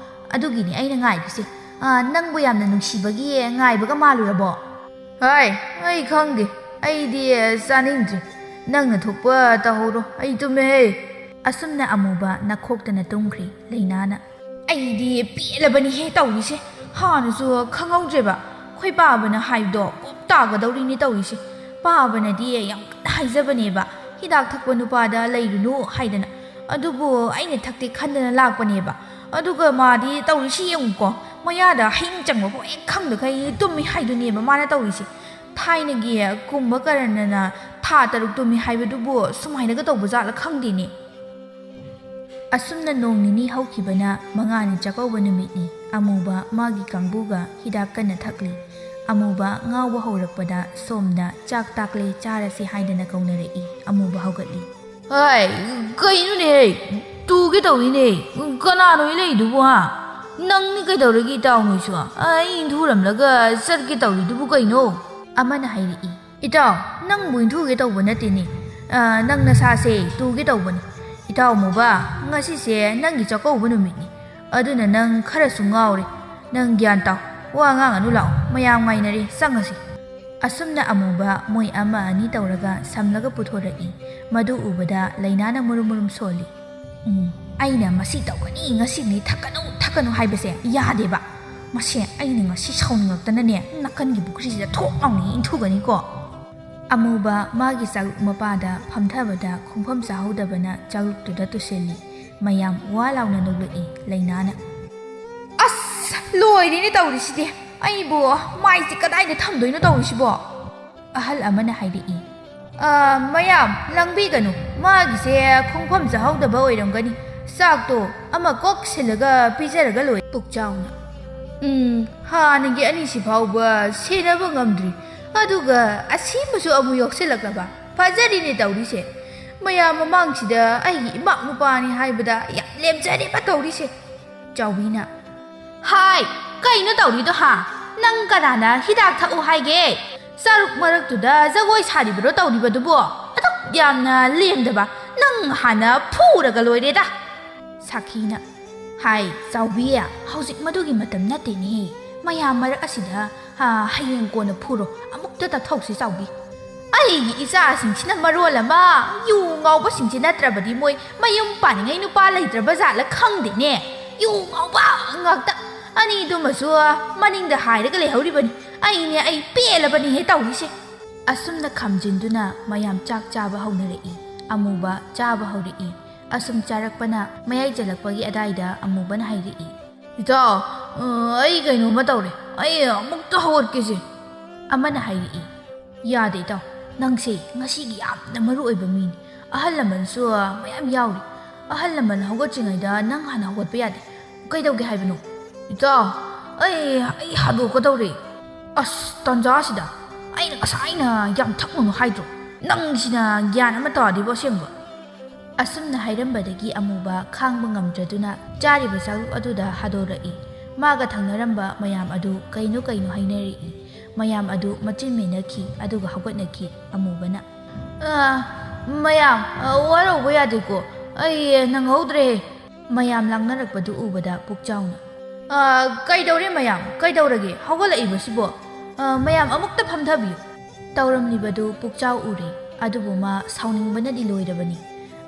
ꯑꯗꯨꯒꯤꯅꯤ ꯑꯩꯅ ꯉꯥꯏꯔꯤꯁꯦ ꯅꯪꯕꯨ ꯌꯥꯝꯅ ꯅꯨꯡꯁꯤꯕꯒꯤ ꯉꯥꯏꯕꯒ ꯃꯥꯜꯂꯨꯔꯕꯣ ꯑꯩ ꯈꯪꯗꯦ ꯑꯩꯗꯤ ꯆꯥꯅꯤꯡꯗ꯭ꯔꯤ ꯅꯪꯅ ꯊꯣꯛꯄ ꯇꯧꯍꯧꯔꯣ ꯑꯩ ꯇꯨꯝꯃꯦꯍꯦ ꯑꯁꯨꯝꯅ ꯑꯃꯨꯕ ꯅꯈꯣꯛꯇꯅ ꯇꯨꯝꯈ꯭ꯔꯤ ꯂꯩꯅꯥꯅ ꯑꯩꯗꯤ ꯄꯦꯜꯂꯕꯅꯤꯍꯦ ꯇꯧꯔꯤꯁꯦ ꯍꯥꯟꯅꯁꯨ ꯈꯪꯍꯧꯗ꯭ꯔꯦꯕ ꯑꯩꯈꯣꯏ ꯄꯥꯕꯅ ꯍꯥꯏꯕꯗꯣ ꯀꯣꯛ ꯇꯥꯒꯗꯧꯔꯤꯅꯤ ꯇꯧꯔꯤꯁꯦ ꯄꯥꯕꯅꯗꯤ ꯌꯥꯝ ꯀꯟꯅ ꯍꯥꯏꯖꯕꯅꯦꯕ ꯍꯤꯗꯥꯛ ꯊꯛꯄ ꯅꯨꯄꯥꯗ ꯂꯩꯔꯨꯅꯨ ꯍꯥꯏꯗꯅ ꯑꯗꯨꯕꯨ ꯑꯩꯅ ꯊꯛꯇꯦ ꯈꯟꯗꯅ ꯂꯥꯛꯄꯅꯦꯕ ꯑꯗꯨꯒ ꯃꯥꯗꯤ ꯇꯧꯔꯤꯁꯤ ꯌꯦꯡꯉꯨꯀꯣ ꯃꯌꯥꯗ ꯍꯌꯤꯡ ꯆꯪꯕꯐꯥꯎ ꯍꯦꯛ ꯈꯪꯗꯈꯩ ꯇꯨꯝꯃꯤ ꯍꯥꯏꯗꯨꯅꯦꯕ ꯃꯥꯅ ꯇꯧꯔꯤꯁꯦ ꯊꯥꯏꯅꯒꯤ ꯀꯨꯝꯕ ꯀꯔꯅꯅ ꯊꯥ 3 ꯇꯨꯝꯃꯤ ꯍꯥꯏꯕꯗꯨꯕꯨ ꯁꯨꯃꯥꯏꯅꯒ ꯇꯧꯕ ꯖꯥꯠꯂ ꯈꯪꯗꯦꯅꯦ ꯑꯁꯨꯝꯅ ꯅꯣꯡ ꯅꯤꯅꯤ ꯍꯧꯈꯤꯕꯅ ꯃꯉꯥꯅꯤ ꯆꯥꯛꯀꯧꯕ ꯅꯨꯃꯤꯠꯅꯤ ꯑꯃꯨꯕ ꯃꯥꯒꯤ ꯀꯥꯡꯕꯨꯒ ꯍꯤꯗꯥꯛ ꯀꯟꯅ ꯊꯛꯂꯤ ꯑꯃꯨꯕ ꯉꯥꯎꯕ ꯍꯧꯔꯛꯄꯗ ꯁꯣꯝꯅ ꯆꯥꯛ ꯇꯥꯛꯂꯦ ꯆꯥꯔꯁꯤ ꯍꯥꯏꯗꯅ ꯀꯧꯅꯔꯛꯏ ꯑꯃꯨꯕ ꯍꯧꯒꯠꯂꯤ ꯀꯩꯅꯣꯅꯦ ꯇꯨꯒꯦ ꯇꯧꯔꯤꯅꯦ ꯀꯅꯥꯅꯣ ꯂꯩꯗꯨꯕꯨ ꯅꯪꯅꯤ ꯀꯩꯗꯧꯔꯒꯦ ꯏꯇꯥꯎ ꯅꯣꯏꯁꯨ ꯑꯩ ꯏꯟꯊꯨꯔꯝꯂꯒ ꯆꯠꯀꯦ ꯇꯧꯔꯤꯗꯨꯕꯨ ꯀꯩꯅꯣ ꯑꯃꯅ ꯍꯥꯏꯔꯛꯏ ꯏꯇꯥꯎ ꯅꯪꯕꯨ ꯏꯟꯊꯨꯒꯦ ꯇꯧꯕ ꯅꯠꯇꯦꯅꯦ ꯅꯪ ꯅꯁꯥꯁꯦ ꯇꯨꯒꯦ ꯇꯧꯕꯅꯤ ꯏꯇꯥꯎ ꯑꯃꯨꯕ ꯉꯁꯤꯁꯦ ꯅꯪꯒꯤ ꯆꯥꯛꯀꯧꯕ ꯅꯨꯃꯤꯠꯅꯤ ꯑꯗꯨꯅ ꯅꯪ ꯈꯔꯁꯨ ꯉꯥꯎꯔꯦ ꯅꯪ ꯒ꯭ꯌꯥꯟ ꯇꯥꯎ ꯋꯥ ꯉꯥꯡꯉꯅꯨ ꯂꯥꯛꯑꯣ ꯃꯌꯥꯝ ꯉꯥꯏꯅꯔꯦ ꯆꯪꯉꯁꯤ ꯑꯁꯨꯝꯅ ꯑꯃꯨꯕ ꯃꯣꯏ 1-2 ꯇꯧꯔꯒ ꯁꯝꯂꯒ ꯄꯨꯊꯣꯔꯛꯏ ꯃꯗꯨ ꯎꯕꯗ ꯂꯩꯅꯥꯅ ꯃꯨꯔꯨꯝ ꯁꯣꯜꯂꯤ ꯑꯩꯅ ꯃꯁꯤ ꯇꯧꯒꯅꯤ ꯉꯁꯤꯗꯤ ꯊꯛꯀꯅꯨ ꯍꯥꯏꯕꯁꯦ ꯌꯥꯗꯦꯕ ꯃꯁꯦ ꯑꯩꯅ ꯉꯁꯤ ꯁꯥꯎꯅꯤꯡꯉꯛꯇꯅꯅꯦ ꯅꯥꯀꯟꯒꯤ ꯄꯨꯈ꯭ꯔꯤꯁꯤꯗ ꯊꯣꯛ ꯂꯥꯎꯅ ꯏꯟꯊꯨꯒꯅꯤꯀꯣ ꯑꯃꯨꯕ ꯃꯥꯒꯤ ꯆꯥꯂꯨꯛ ꯃꯄꯥꯗ ꯐꯝꯊꯕꯗ ꯈꯣꯡꯐꯝ ꯆꯥꯍꯧꯗꯕꯅ ꯆꯥꯂꯨꯛꯇꯨꯗ ꯇꯨꯁꯤꯜꯂꯤ ꯃꯌꯥꯝ ꯋꯥ ꯂꯥꯎꯅ ꯅꯣꯛꯂꯛꯏ ꯂꯩꯅꯥꯅ ꯑꯁ ꯂꯣꯏꯔꯦꯅꯦ ꯇꯧꯔꯤꯁꯤꯗꯤ ꯑꯩꯕꯨ ꯃꯥꯏꯁꯦ ꯀꯗꯥꯏꯗ ꯊꯝꯗꯣꯏꯅꯣ ꯇꯧꯔꯤꯁꯤꯕꯣ ꯑꯍꯜ ꯑꯃꯅ ꯍꯥꯏꯔꯛꯏ ꯃꯌꯥꯝ ꯂꯪꯕꯤꯒꯅꯨ ꯃꯥꯒꯤꯁꯦ ꯈꯣꯡꯐꯝ ꯆꯥꯍꯧꯗꯕ ꯑꯣꯏꯔꯝꯒꯅꯤ ꯆꯥꯛꯇꯣ ꯑꯃ ꯀꯣꯛ ꯁꯤꯜꯂꯒ ꯄꯤꯖꯔꯒ ꯂꯣꯏ ꯄꯨꯛꯆꯥꯎꯅ ꯍꯥꯟꯅꯒꯤ ꯑꯅꯤꯁꯤ ꯐꯥꯎꯕ ꯁꯦꯟꯅꯕ ꯉꯝꯗ꯭ꯔꯤ ꯑꯗꯨꯒ ꯑꯁꯤꯃꯁꯨ ꯑꯃꯨꯛ ꯌꯥꯎꯁꯤꯜꯂꯛꯂꯕ ꯐꯖꯔꯤꯅꯦ ꯇꯧꯔꯤꯁꯦ ꯃꯌꯥꯝ ꯃꯃꯥꯡꯁꯤꯗ ꯑꯩꯒꯤ ꯏꯃꯥ ꯅꯨꯄꯥꯅꯤ ꯍꯥꯏꯕꯗ ꯌꯥꯝ ꯂꯦꯝꯖꯔꯦꯕ ꯇꯧꯔꯤꯁꯦ ꯆꯥꯎꯕꯤꯅ ꯀꯩꯅꯣ ꯇꯧꯔꯤꯗꯣ ꯅꯪ ꯀꯅꯥꯅ ꯍꯤꯗꯥꯛ ꯊꯛꯎ ꯍꯥꯏꯒꯦ ꯆꯥꯔꯨꯛ ꯃꯔꯛꯇꯨꯗ ꯖꯒꯣꯏ ꯁꯥꯔꯤꯕꯔꯣ ꯇꯧꯔꯤꯕꯗꯨꯕꯣ ꯑꯗꯨꯛ ꯌꯥꯝꯅ ꯂꯦꯝꯗꯕ ꯅꯪ ꯍꯥꯟꯅ ꯐꯨꯔꯒ ꯂꯣꯏꯔꯦꯗ ꯁꯥꯈꯤꯅ ꯆꯥꯎꯕꯤ ꯍꯧꯖꯤꯛ ꯃꯗꯨꯒꯤ ꯃꯇꯝ ꯅꯠꯇꯦꯅꯦ ꯃꯌꯥꯝ ꯃꯔꯛ ꯑꯁꯤꯗ ꯍꯌꯦꯡ ꯀꯣꯟꯅ ꯐꯨꯔꯣ ꯑꯃꯨꯛꯇ ꯇꯊꯧꯁꯤ ꯆꯥꯎꯕꯤ ꯑꯩꯒꯤ ꯏꯆꯥꯁꯤꯡꯁꯤꯅ ꯃꯔꯣꯜ ꯑꯃ ꯌꯨ ꯉꯥꯎꯕꯁꯤꯡꯁꯤ ꯅꯠꯇ꯭ꯔꯕꯗꯤ ꯃꯣꯏ ꯃꯌꯨꯝ ꯄꯥꯅꯤꯡꯉꯩ ꯅꯨꯄꯥ ꯂꯩꯇ꯭ꯔꯕ ꯖꯥꯠꯂ ꯈꯪꯗꯦꯅꯦ ꯌꯨ ꯉꯥꯎꯕ ꯉꯥꯛꯇ ꯑꯅꯤꯗꯨꯃꯁꯨ ꯃꯅꯤꯡꯗ ꯍꯥꯏꯔꯒ ꯂꯩꯍꯧꯔꯤꯕꯅꯤ ꯑꯩ ꯄꯦꯜꯂꯕꯅꯤꯍꯦ ꯇꯧꯔꯤꯁꯦ ꯑꯁꯨꯝꯅ ꯈꯝꯖꯤꯟꯗꯨꯅ ꯃꯌꯥꯝ ꯆꯥꯛ ꯆꯥꯕ ꯍꯧꯅꯔꯛꯏ ꯑꯃꯨꯕ ꯆꯥꯕ ꯍꯧꯔꯛꯏ ꯑꯁꯨꯝ ꯆꯥꯔꯛꯄꯅ ꯃꯌꯥꯏ ꯆꯜꯂꯛꯄꯒꯤ ꯑꯗꯥꯏꯗ ꯑꯃꯨꯕꯅ ꯍꯥꯏꯔꯛꯏ ꯏꯇꯥꯎ ꯑꯩ ꯀꯩꯅꯣꯝꯃ ꯇꯧꯔꯦ ꯑꯩ ꯑꯃꯨꯛꯇ ꯍꯧꯒꯠꯀꯦꯁꯦ ꯑꯃꯅ ꯍꯥꯏꯔꯛꯏ ꯌꯥꯗꯦ ꯏꯇꯥꯎ ꯅꯪꯁꯦ ꯉꯁꯤꯒꯤ ꯌꯥꯝꯅ ꯃꯔꯨ ꯑꯣꯏꯕ ꯃꯤꯅꯤ ꯑꯍꯜ ꯂꯃꯟꯁꯨ ꯃꯌꯥꯝ ꯌꯥꯎꯔꯤ ꯑꯍꯜ ꯂꯃꯟ ꯍꯧꯒꯠꯇ꯭ꯔꯤꯉꯩꯗ ꯅꯪ ꯍꯥꯟꯅ ꯍꯧꯒꯠꯄ ꯌꯥꯗꯦ ꯀꯩꯗꯧꯒꯦ ꯍꯥꯏꯕꯅꯣ ꯏꯇꯥꯎ ꯑꯩ ꯍꯥꯗꯣꯛꯀꯗꯧꯔꯦ ꯑꯁ ꯇꯟꯖꯥꯁꯤꯗ ꯑꯩꯅ ꯉꯁꯥꯏꯅ ꯌꯥꯝ ꯊꯛꯅꯨ ꯍꯥꯏꯗ꯭ꯔꯣ ꯅꯪꯁꯤꯅ ꯒ꯭ꯌꯥꯟ ꯑꯃ ꯇꯥꯗꯦꯕ ꯑꯁꯦꯡꯕ ꯑꯁꯨꯝꯅ ꯍꯥꯏꯔꯝꯕꯗꯒꯤ ꯑꯃꯨꯕ ꯈꯥꯡꯕ ꯉꯝꯗ꯭ꯔꯗꯨꯅ ꯆꯥꯔꯤꯕ ꯆꯥꯂꯨꯛ ꯑꯗꯨꯗ ꯍꯥꯗꯣꯔꯛꯏ ꯃꯥꯒ ꯊꯪꯅꯔꯝꯕ ꯃꯌꯥꯝ ꯑꯗꯨ ꯀꯩꯅꯣ ꯍꯥꯏꯅꯔꯛꯏ ꯃꯌꯥꯝ ꯑꯗꯨ ꯃꯆꯤꯟ ꯃꯦꯅꯈꯤ ꯑꯗꯨꯒ ꯍꯧꯒꯠꯅꯈꯤ ꯑꯃꯨꯕꯅ ꯃꯌꯥꯝ ꯋꯥꯔꯧꯕ ꯌꯥꯗꯦꯀꯣ ꯑꯩ ꯅꯪꯍꯧꯗ꯭ꯔꯦ ꯃꯌꯥꯝ ꯂꯥꯡꯅꯔꯛꯄꯗꯨ ꯎꯕꯗ ꯄꯨꯛꯆꯥꯎꯅ ꯀꯩꯗꯧꯔꯦ ꯃꯌꯥꯝ ꯀꯩꯗꯧꯔꯒꯦ ꯍꯧꯒꯠꯂꯛꯏꯕꯁꯤꯕꯣ ꯃꯌꯥꯝ ꯑꯃꯨꯛꯇ ꯐꯝꯊꯕꯤꯌꯨ ꯇꯧꯔꯝꯂꯤꯕꯗꯨ ꯄꯨꯛꯆꯥꯎ ꯎꯔꯦ ꯑꯗꯨꯕꯨ ꯃꯥ ꯁꯥꯎꯅꯤꯡꯕꯅꯗꯤ ꯂꯣꯏꯔꯕꯅꯤ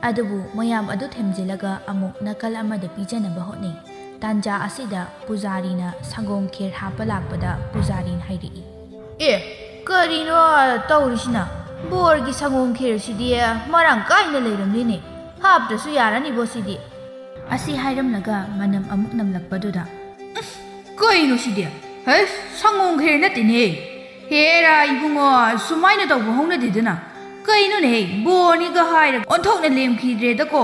ꯑꯗꯨꯕꯨ ꯃꯌꯥꯝ ꯑꯗꯨ ꯊꯦꯝꯖꯤꯜꯂꯒ ꯑꯃꯨꯛ ꯅꯥꯀꯜ ꯑꯃꯗ ꯄꯤꯖꯅꯕ ꯍꯣꯠꯅꯩ ꯇꯥꯟꯖꯥ ꯑꯁꯤꯗ ꯄꯨꯖꯥꯔꯤꯅ ꯁꯪꯒꯣꯝ ꯈꯦꯔ ꯍꯥꯞꯄ ꯂꯥꯛꯄꯗ ꯄꯨꯖꯥꯔꯤꯅ ꯍꯥꯏꯔꯛꯏ ꯀꯔꯤꯅꯣ ꯇꯧꯔꯤꯁꯤꯅ ꯕꯣꯔꯒꯤ ꯁꯪꯒꯣꯝ ꯈꯦꯔꯁꯤꯗꯤ ꯃꯔꯥꯡ ꯀꯥꯏꯅ ꯂꯩꯔꯝꯂꯤꯅꯦ ꯍꯥꯞꯇ꯭ꯔꯁꯨ ꯌꯥꯔꯅꯤꯕꯣ ꯁꯤꯗꯤ ꯑꯁꯤ ꯍꯥꯏꯔꯝꯂꯒ ꯃꯅꯝ ꯑꯃꯨꯛ ꯅꯝꯂꯛꯄꯗꯨꯗ ꯀꯩꯅꯣ ꯁꯤꯗꯤ ꯍꯩ ꯁꯪꯒꯣꯝ ꯈꯦꯔ ꯅꯠꯇꯦꯅꯦ ꯍꯦꯔꯥ ꯏꯕꯨꯡꯉꯣ ꯁꯨꯃꯥꯏꯅ ꯇꯧꯕ ꯍꯧꯅꯗꯦꯗꯅ ꯀꯩꯅꯣꯅꯦ ꯕꯣꯔꯅꯤꯒ ꯍꯥꯏꯔꯒ ꯑꯣꯟꯊꯣꯛꯅ ꯂꯦꯝꯈꯤꯗ꯭ꯔꯦꯗꯀꯣ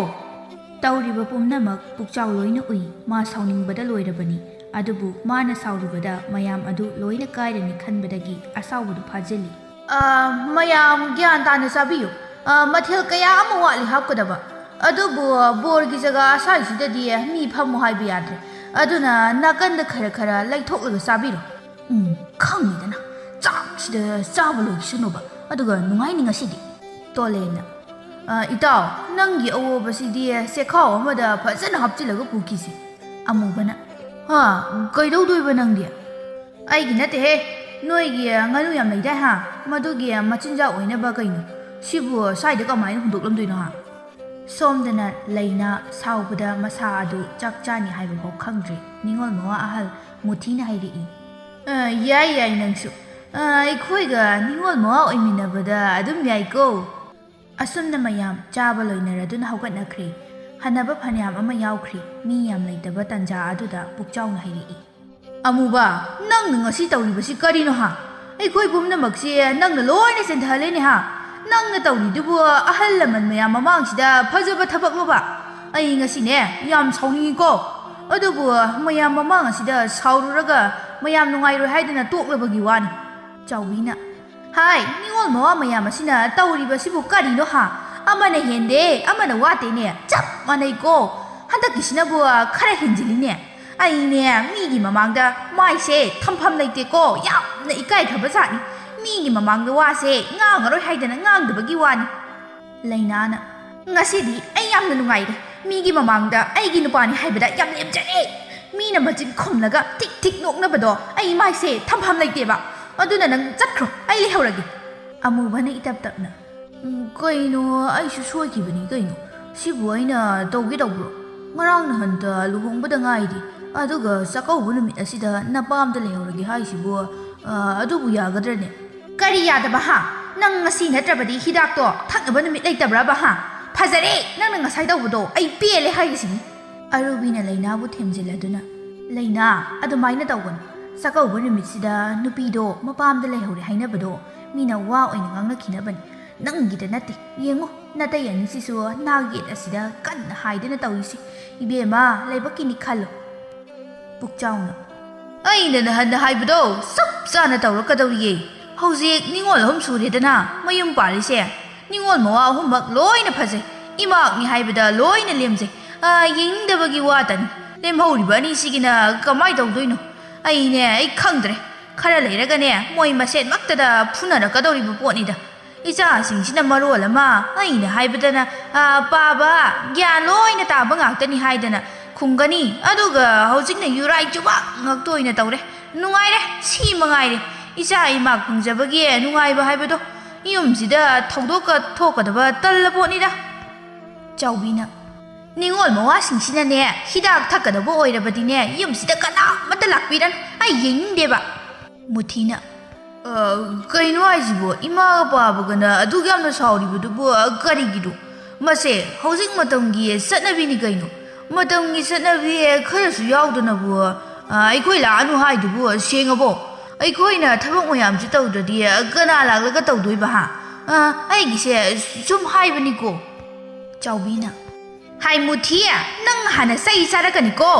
ꯇꯧꯔꯤꯕ ꯄꯨꯝꯅꯃꯛ ꯄꯨꯛꯆꯥꯎ ꯂꯣꯏꯅ ꯎꯏ ꯃꯥ ꯁꯥꯎꯅꯤꯡꯕꯗ ꯂꯣꯏꯔꯕꯅꯤ ꯑꯗꯨꯕꯨ ꯃꯥꯅ ꯁꯥꯎꯔꯤꯕꯗ ꯃꯌꯥꯝ ꯑꯗꯨ ꯂꯣꯏꯅ ꯀꯥꯏꯔꯅꯤ ꯈꯟꯕꯗꯒꯤ ꯑꯁꯥꯎꯕꯗꯨ ꯐꯥꯖꯤꯜꯂꯤ ꯃꯌꯥꯝ ꯒ꯭ꯌꯥꯟ ꯇꯥꯅ ꯆꯥꯕꯤꯌꯨ ꯃꯊꯦꯜ ꯀꯌꯥ ꯑꯃ ꯋꯥꯠꯂꯤ ꯍꯥꯞꯀꯗꯕ ꯑꯗꯨꯕꯨ ꯕꯣꯔꯒꯤ ꯖꯒꯥ ꯑꯁꯥꯏꯁꯤꯗꯗꯤ ꯃꯤ ꯐꯝꯃꯨ ꯍꯥꯏꯕ ꯌꯥꯗ꯭ꯔꯦ ꯑꯗꯨꯅ ꯅꯥꯀꯟꯗ ꯈꯔ ꯈꯔ ꯂꯩꯊꯣꯛꯂꯒ ꯆꯥꯕꯤꯔꯣ ꯈꯪꯉꯤꯗꯅ ꯆꯥꯛꯁꯤꯗ ꯆꯥꯕ ꯂꯣꯏꯁꯅꯨꯕ ꯑꯗꯨꯒ ꯅꯨꯡꯉꯥꯏꯅꯤ ꯉꯁꯤꯗꯤ ꯇꯣꯂꯦꯟꯅ ꯏꯇꯥꯎ ꯅꯪꯒꯤ ꯑꯋꯣꯕꯁꯤꯗꯤ ꯆꯦꯈꯥꯎ ꯑꯃꯗ ꯐꯖꯅ ꯍꯥꯞꯆꯤꯜꯂꯒ ꯄꯨꯈꯤꯁꯤ ꯑꯃꯨꯕꯅ ꯀꯩꯗꯧꯗꯣꯏꯕ ꯅꯪꯗꯤ ꯑꯩꯒꯤ ꯅꯠꯇꯦꯍꯦ ꯅꯣꯏꯒꯤ ꯉꯥꯅꯨ ꯌꯥꯝ ꯂꯩꯗꯥꯏ ꯃꯗꯨꯒꯤ ꯃꯆꯤꯟꯖꯥꯛ ꯑꯣꯏꯅꯕ ꯀꯩꯅꯣ ꯁꯤꯕꯨ ꯁ꯭ꯋꯥꯏꯗ ꯀꯃꯥꯏꯅ ꯍꯨꯟꯗꯣꯛꯂꯝꯗꯣꯏꯅꯣ ꯁꯣꯝꯗꯅ ꯂꯩꯅ ꯁꯥꯎꯕꯗ ꯃꯁꯥ ꯑꯗꯨ ꯆꯥꯛ ꯆꯥꯅꯤ ꯍꯥꯏꯕꯐꯥꯎ ꯈꯪꯗ꯭ꯔꯦ ꯅꯤꯡꯉꯣꯜ ꯃꯋꯥ ꯑꯍꯜ ꯃꯨꯊꯤꯅ ꯍꯥꯏꯔꯛꯏ ꯌꯥꯏ ꯅꯪꯁꯨ ꯑꯩꯈꯣꯏꯒ ꯅꯤꯡꯉꯣꯜ ꯃꯋꯥ ꯑꯣꯏꯃꯤꯟꯅꯕꯗ ꯑꯗꯨꯝ ꯌꯥꯏꯀꯣ ꯑꯁꯨꯝꯅ ꯃꯌꯥꯝ ꯆꯥꯕ ꯂꯣꯏꯅꯔꯗꯨꯅ ꯍꯧꯒꯠꯅꯈ꯭ꯔꯦ ꯍꯟꯅꯕ ꯐꯅꯌꯥꯝ ꯑꯃ ꯌꯥꯎꯈ꯭ꯔꯦ ꯃꯤ ꯌꯥꯝ ꯂꯩꯇꯕ ꯇꯥꯟꯖꯥ ꯑꯗꯨꯗ ꯄꯨꯛꯆꯥꯎꯅ ꯍꯥꯏꯔꯛꯏ ꯑꯃꯨꯕ ꯅꯪꯅ ꯉꯁꯤ ꯇꯧꯔꯤꯕꯁꯤ ꯀꯔꯤꯅꯣ ꯑꯩꯈꯣꯏ ꯄꯨꯝꯅꯃꯛꯁꯦ ꯅꯪꯅ ꯂꯣꯏꯅ ꯆꯦꯟꯊꯍꯜꯂꯦꯅꯦ ꯅꯪꯅ ꯇꯧꯔꯤꯗꯨꯕꯨ ꯑꯍꯜ ꯂꯃꯟ ꯃꯌꯥꯝ ꯃꯃꯥꯡꯁꯤꯗ ꯐꯖꯕ ꯊꯕꯛꯂꯣꯕ ꯑꯩ ꯉꯁꯤꯅꯦ ꯌꯥꯝ ꯁꯥꯎꯅꯤꯡꯉꯤꯀꯣ ꯑꯗꯨꯕꯨ ꯃꯌꯥꯝ ꯃꯃꯥꯡ ꯑꯁꯤꯗ ꯁꯥꯎꯔꯨꯔꯒ ꯃꯌꯥꯝ ꯅꯨꯡꯉꯥꯏꯔꯣꯏ ꯍꯥꯏꯗꯅ ꯇꯣꯛꯂꯕꯒꯤ ꯋꯥꯅꯤ ꯆꯥꯎꯕꯤꯅ ꯅꯤꯡꯉꯣꯜ ꯃꯋꯥ ꯃꯌꯥꯝ ꯑꯁꯤꯅ ꯇꯧꯔꯤꯕꯁꯤꯕꯨ ꯀꯔꯤꯅꯣ ꯑꯃꯅ ꯍꯦꯟꯗꯦ ꯑꯃꯅ ꯋꯥꯠꯇꯦꯅꯦ ꯆꯞ ꯃꯥꯟꯅꯩꯀꯣ ꯍꯟꯗꯛꯀꯤꯁꯤꯅꯕꯨ ꯈꯔ ꯍꯦꯟꯖꯤꯜꯂꯤꯅꯦ ꯑꯩꯅꯦ ꯃꯤꯒꯤ ꯃꯃꯥꯡꯗ ꯃꯥꯏꯁꯦ ꯊꯝꯐꯝ ꯂꯩꯇꯦꯀꯣ ꯌꯥꯝꯅ ꯏꯀꯥꯏꯈ꯭ꯔꯕ ꯖꯥꯠꯅꯤ ꯃꯤꯒꯤ ꯃꯃꯥꯡꯗ ꯋꯥꯁꯦ ꯉꯥꯡꯉꯔꯣꯏ ꯍꯥꯏꯗꯅ ꯉꯥꯡꯗꯕꯒꯤ ꯋꯥꯅꯤ ꯂꯩꯅꯥꯅ ꯉꯁꯤꯗꯤ ꯑꯩ ꯌꯥꯝꯅ ꯅꯨꯡꯉꯥꯏꯔꯦ ꯃꯤꯒꯤ ꯃꯃꯥꯡꯗ ꯑꯩꯒꯤ ꯅꯨꯄꯥꯅꯤ ꯍꯥꯏꯕꯗ ꯌꯥꯝ ꯂꯦꯝꯖꯔꯦ ꯃꯤꯅ ꯃꯆꯤꯟ ꯈꯨꯝꯂꯒ ꯊꯤꯛ ꯊꯤꯛ ꯅꯣꯛꯅꯕꯗꯣ ꯑꯩ ꯃꯥꯏꯁꯦ ꯊꯝꯐꯝ ꯂꯩꯇꯦꯕ ꯑꯗꯨꯅ ꯅꯪ ꯆꯠꯈ꯭ꯔꯣ ꯑꯩ ꯂꯩꯍꯧꯔꯒꯦ ꯑꯃꯨꯕꯅ ꯏꯇꯞ ꯇꯞꯅ ꯀꯩꯅꯣ ꯑꯩꯁꯨ ꯁꯣꯏꯈꯤꯕꯅꯤ ꯀꯩꯅꯣ ꯁꯤꯕꯨ ꯑꯩꯅ ꯇꯧꯒꯦ ꯇꯧꯕ꯭ꯔꯣ ꯉꯔꯥꯡ ꯅꯍꯥꯟꯇ ꯂꯨꯍꯣꯡꯕꯗ ꯉꯥꯏꯔꯤ ꯑꯗꯨꯒ ꯆꯥꯛꯀꯧꯕ ꯅꯨꯃꯤꯠ ꯑꯁꯤꯗ ꯅꯄꯥꯝꯗ ꯂꯩꯍꯧꯔꯒꯦ ꯍꯥꯏꯁꯤꯕꯨ ꯑꯗꯨꯕꯨ ꯌꯥꯒꯗ꯭ꯔꯅꯦ ꯀꯔꯤ ꯌꯥꯗꯕ ꯅꯪ ꯉꯁꯤ ꯅꯠꯇ꯭ꯔꯕꯗꯤ ꯍꯤꯗꯥꯛꯇꯣ ꯊꯛꯅꯕ ꯅꯨꯃꯤꯠ ꯂꯩꯇꯕ꯭ꯔꯕ ꯐꯖꯔꯦ ꯅꯪꯅ ꯉꯁꯥꯏ ꯇꯧꯕꯗꯣ ꯑꯩ ꯄꯦꯜꯂꯦ ꯍꯥꯏꯔꯤꯁꯤꯅꯤ ꯑꯔꯨꯕꯤꯅ ꯂꯩꯅꯥꯕꯨ ꯊꯦꯝꯖꯤꯜꯂꯗꯨꯅ ꯂꯩꯅꯥ ꯑꯗꯨꯃꯥꯏꯅ ꯇꯧꯒꯅꯨ ꯆꯥꯛꯀꯧꯕ ꯅꯨꯃꯤꯠꯁꯤꯗ ꯅꯨꯄꯤꯗꯣ ꯃꯄꯥꯝꯗ ꯂꯩꯍꯧꯔꯦ ꯍꯥꯏꯅꯕꯗꯣ ꯃꯤꯅ ꯋꯥ ꯑꯣꯏꯅ ꯉꯥꯡꯅꯈꯤꯅꯕꯅꯤ ꯅꯪꯒꯤꯗ ꯅꯠꯇꯦ ꯌꯦꯡꯉꯣ ꯅꯇꯩ ꯑꯅꯤꯁꯤꯁꯨ ꯅꯥꯒꯦꯠ ꯑꯁꯤꯗ ꯀꯟꯅ ꯍꯥꯏꯗꯅ ꯇꯧꯔꯤꯁꯤ ꯏꯕꯦꯝꯃ ꯂꯥꯏꯕꯛꯀꯤꯅꯤ ꯈꯜꯂꯣ ꯄꯨꯛꯆꯥꯎꯅ ꯑꯩꯅ ꯅꯍꯥꯟ ꯍꯥꯏꯕꯗꯣ ꯆꯞ ꯆꯥꯅ ꯇꯧꯔꯛꯀꯗꯧꯔꯤꯌꯦ ꯍꯧꯖꯤꯛ ꯅꯤꯡꯉꯣꯜ ꯑꯍꯨꯝ ꯁꯨꯔꯦꯗꯅ ꯃꯌꯨꯝ ꯄꯥꯜꯂꯤꯁꯦ ꯅꯤꯡꯉꯣꯜ ꯃꯋꯥ ꯑꯍꯨꯝꯃꯛ ꯂꯣꯏꯅ ꯐꯖꯩ ꯏꯃꯥꯛꯅꯤ ꯍꯥꯏꯕꯗ ꯂꯣꯏꯅ ꯂꯦꯝꯖꯩ ꯌꯦꯡꯅꯤꯡꯗꯕꯒꯤ ꯋꯥꯇꯅꯤ ꯂꯦꯝꯍꯧꯔꯤꯕ ꯑꯅꯤꯁꯤꯒꯤꯅ ꯀꯃꯥꯏ ꯇꯧꯗꯣꯏꯅꯣ ꯑꯩ ꯈꯪꯗ꯭ꯔꯦ ꯈꯔ ꯂꯩꯔꯒꯅꯦ ꯃꯣꯏ ꯃꯁꯦꯟꯃꯛꯇꯗ ꯐꯨꯅꯔꯛꯀꯗꯧꯔꯤꯕ ꯄꯣꯠꯅꯤꯗ ꯏꯆꯥꯁꯤꯡꯁꯤꯅ ꯃꯔꯣꯜ ꯑꯃ ꯑꯩꯅ ꯍꯥꯏꯕꯗꯅ ꯄꯥꯕ ꯒ꯭ꯌꯥꯟ ꯂꯣꯏꯅ ꯇꯥꯕ ꯉꯥꯛꯇꯅꯤ ꯍꯥꯏꯗꯅ ꯈꯨꯝꯒꯅꯤ ꯑꯗꯨꯒ ꯍꯧꯖꯤꯛꯅ ꯌꯨꯔꯥꯏ ꯆꯨꯕꯥꯛ ꯉꯥꯛꯇ ꯑꯣꯏꯅ ꯇꯧꯔꯦ ꯅꯨꯡꯉꯥꯏꯔꯦ ꯁꯤ ꯃꯉꯥꯏꯔꯦ ꯏꯆꯥ ꯏꯃꯥꯛ ꯐꯪꯖꯕꯒꯤ ꯅꯨꯡꯉꯥꯏꯕ ꯍꯥꯏꯕꯗꯣ ꯌꯨꯝꯁꯤꯗ ꯊꯧꯗꯣꯛꯀ ꯊꯣꯛꯀꯗꯕ ꯇꯜꯂ ꯄꯣꯠꯅꯤꯗ ꯆꯥꯎꯕꯤꯅ ꯅꯤꯡꯉꯣꯜ ꯃꯋꯥꯁꯤꯡꯁꯤꯅꯅꯦ ꯍꯤꯗꯥꯛ ꯊꯛꯀꯗꯕ ꯑꯣꯏꯔꯕꯗꯤꯅꯦ ꯌꯨꯝꯁꯤꯗ ꯀꯅꯥꯃꯠꯇ ꯂꯥꯛꯄꯤꯔꯅ ꯑꯩ ꯌꯦꯡꯅꯤꯡꯗꯦꯕ ꯃꯨꯊꯤꯅ ꯀꯩꯅꯣ ꯍꯥꯏꯁꯤꯕꯣ ꯏꯃꯥꯒ ꯄꯥꯕꯒꯅ ꯑꯗꯨꯛ ꯌꯥꯝꯅ ꯁꯥꯎꯔꯤꯕꯗꯨꯕꯨ ꯀꯔꯤꯒꯤꯅꯣ ꯃꯁꯦ ꯍꯧꯖꯤꯛ ꯃꯇꯝꯒꯤ ꯆꯠꯅꯕꯤꯅꯤ ꯀꯩꯅോ ꯃꯇꯝꯒꯤ ꯆꯠꯅꯕꯤ ꯈꯔꯁꯨ ꯌꯥꯎꯗꯅꯕꯨ ꯑꯩꯈꯣꯏ ꯂꯥꯛꯑꯅꯨ ꯍꯥꯏꯗꯨꯕꯨ ꯁꯦꯡꯉꯕꯣ ꯑꯩꯈꯣꯏꯅ ꯊꯕꯛ ꯃꯌꯥꯝꯁꯤ ꯇꯧꯗ꯭ꯔꯗꯤ ꯀꯅꯥ ꯂꯥꯛꯂꯒ ꯇꯧꯗꯣꯏꯕ ꯑꯩꯒꯤꯁꯦ ꯁꯨꯝ ꯍꯥꯏꯕꯅꯤꯀꯣ ꯆꯥꯎꯕꯤꯅ ꯍꯥꯏ ꯃꯨꯊꯤ ꯅꯪ ꯍꯥꯟꯅ ꯆꯩ ꯆꯥꯔꯛꯀꯅꯤꯀꯣ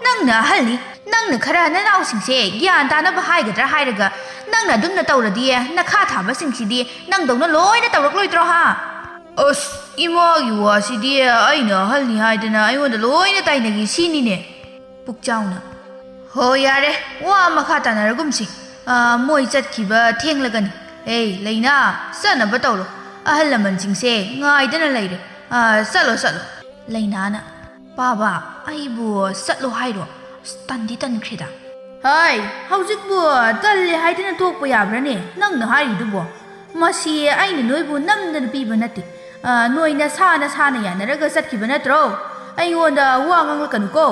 ꯅꯪꯅ ꯑꯍꯜꯅꯤ ꯅꯪꯅ ꯈꯔ ꯅꯅꯥꯎꯁꯤꯡꯁꯦ ꯒ꯭ꯌꯥꯟ ꯇꯥꯅꯕ ꯍꯥꯏꯒꯗ꯭ꯔꯥ ꯍꯥꯏꯔꯒ ꯅꯪꯅ ꯑꯗꯨꯝꯅ ꯇꯧꯔꯗꯤ ꯅꯈꯥ ꯊꯥꯕꯁꯤꯡꯁꯤꯗꯤ ꯅꯪꯗꯧꯅ ꯂꯣꯏꯅ ꯇꯧꯔꯛꯂꯣꯏꯗ꯭ꯔꯣ ꯑꯁ ꯏꯃꯥꯒꯤ ꯋꯥꯁꯤꯗꯤ ꯑꯩꯅ ꯑꯍꯜꯅꯤ ꯍꯥꯏꯗꯅ ꯑꯩꯉꯣꯟꯗ ꯂꯣꯏꯅ ꯇꯥꯏꯅꯒꯤ ꯁꯤꯅꯤꯅꯦ ꯄꯨꯛꯆꯥꯎꯅ ꯍꯣ ꯌꯥꯔꯦ ꯋꯥ ꯃꯈꯥ ꯇꯥꯅꯔꯒꯨꯝꯁꯤ ꯃꯣꯏ ꯆꯠꯈꯤꯕ ꯊꯦꯡꯂꯒꯅꯤ ꯂꯩꯅꯥ ꯆꯠꯅꯕ ꯇꯧꯔꯣ ꯑꯍꯜ ꯂꯃꯟꯁꯤꯡꯁꯦ ꯉꯥꯏꯗꯅ ꯂꯩꯔꯦ ꯆꯠꯂꯣ ꯂꯩꯅꯥꯅ ꯄꯥꯕ ꯑꯩꯕꯨ ꯆꯠꯂꯣ ꯍꯥꯏꯔꯣ ꯇꯟꯗꯤ ꯇꯟꯈ꯭ꯔꯦꯗ ꯍꯥꯏ ꯍꯧꯖꯤꯛꯄꯨ ꯇꯜꯂꯦ ꯍꯥꯏꯗꯅ ꯇꯣꯛꯄ ꯌꯥꯕ꯭ꯔꯅꯦ ꯅꯪꯅ ꯍꯥꯏꯔꯤꯗꯨꯕꯣ ꯃꯁꯤ ꯑꯩꯅ ꯅꯣꯏꯕꯨ ꯅꯝꯗꯅ ꯄꯤꯕ ꯅꯠꯇꯦ ꯅꯣꯏꯅ ꯁꯥꯅ ꯌꯥꯅꯔꯒ ꯆꯠꯈꯤꯕ ꯅꯠꯇ꯭ꯔꯣ ꯑꯩꯉꯣꯟꯗ ꯋꯥ ꯉꯥꯡꯂꯛꯀꯅꯨꯀꯣ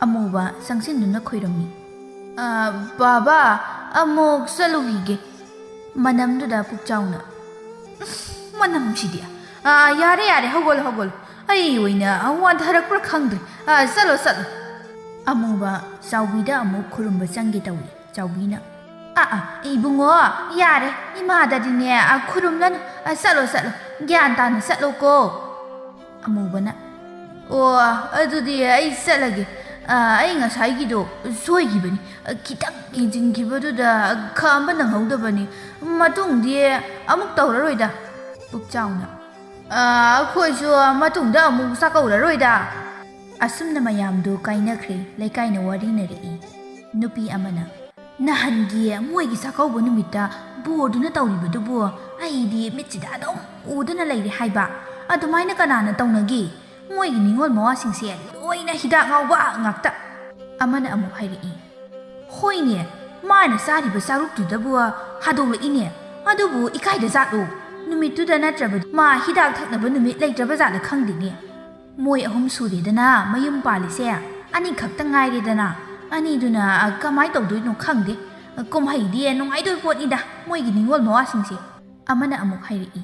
ꯑꯃꯨꯕ ꯆꯪꯁꯤꯟꯗꯨꯅ ꯈꯣꯏꯔꯝꯃꯤ ꯕꯥꯕꯥ ꯑꯃꯨꯛ ꯆꯠꯂꯨꯈꯤꯒꯦ ꯃꯅꯝꯗꯨꯗ ꯄꯨꯛꯆꯥꯎꯅ ꯃꯅꯝꯁꯤꯗꯤ ꯌꯥꯔꯦ ꯍꯧꯒꯠꯂꯣ ꯑꯩ ꯑꯣꯏꯅ ꯋꯥꯟꯊꯔꯛꯄ꯭ꯔꯥ ꯈꯪꯗ꯭ꯔꯦ ꯆꯠꯂꯣ ꯑꯃꯨꯕ ꯆꯥꯎꯕꯤꯗ ꯑꯃꯨꯛ ꯈꯨꯔꯨꯝꯕ ꯆꯪꯒꯦ ꯇꯧꯏ ꯆꯥꯎꯕꯤꯅ 이붕어 야래 이마다디네 구름난 쌀로 갸안타는 쌀로고 아무거나 어두디 아이 쌀라게 아이 ngasa이기도 소이기버니 기딱 긴진기버두다 칸바 능하우더버니 마뚱디 아묵 떠오르로이다 북자우나 아코이쇼 마뚱다 아묵 사까우르로이다 아슴나 마얌도 까이나크레 레까이나 와리나리 누피 아마나 나한기에 모이기 사까우버 누미다 보드나 떠오리버두부 아이디 미치다 아동 우드나 레이리 하이바 아두마이나 까나나 떠오나기 모이기 닝월 모아싱세 로이나 히다 ngawba ngakta amana amu hairi hoine maina sariba saruktudabu hadolini adubu ikaida zatu numituda natraba ma hidak thaknaba numit leitraba zala khangdini moi ahum suredana mayum palise ani khakta ngairedana ani duna kamai tawdoino khangde kumhaidi nungaidoi potnida moigi ningol moasingse amana amu hairi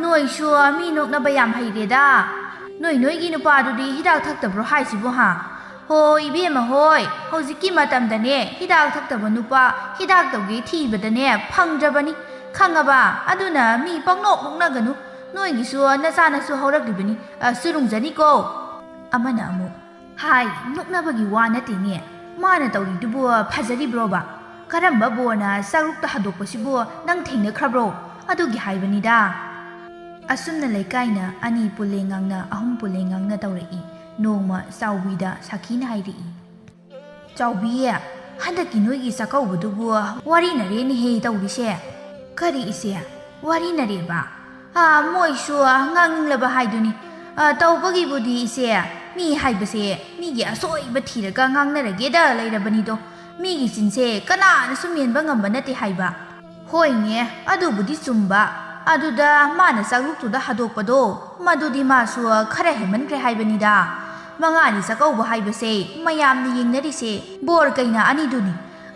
noi shu mi nokna bayam haireda noigi nupadudi hidak thaktabro haisibu ha hoi ibema hoi hojiki matamdane hidak thaktab nupa hidak tawgi thibadane phangjabani khangaba aduna mi pangnok noknaganu noigi su nasana su haurakdibani surungjani ko amana amu hai noknabagi wa natine mana tawridubu phajari broba karamba bona sarukta hadokpasibu nang thengna khrabro adugi haibanida asumna leikaina ani pulengangna ahum pulengangna tawrei nongma chawbida sakhina hairi chawbi handaki noigi sakaubudubu wari nare ni he tawrise kari ise wari nare ba moisu nganglaba haiduni tawbagi budi ise mi haibase mi gi asoi ba thiraga ngangnarage da leirabani do mi gi sinse kana na sumenba ngamba nate haiba hoine adu budi chumba aduda mana saruktuda hadokpado madudi masu khara hemankhre haibanida mangani sakauba haibase mayamni yingnarise bor kaina ani duni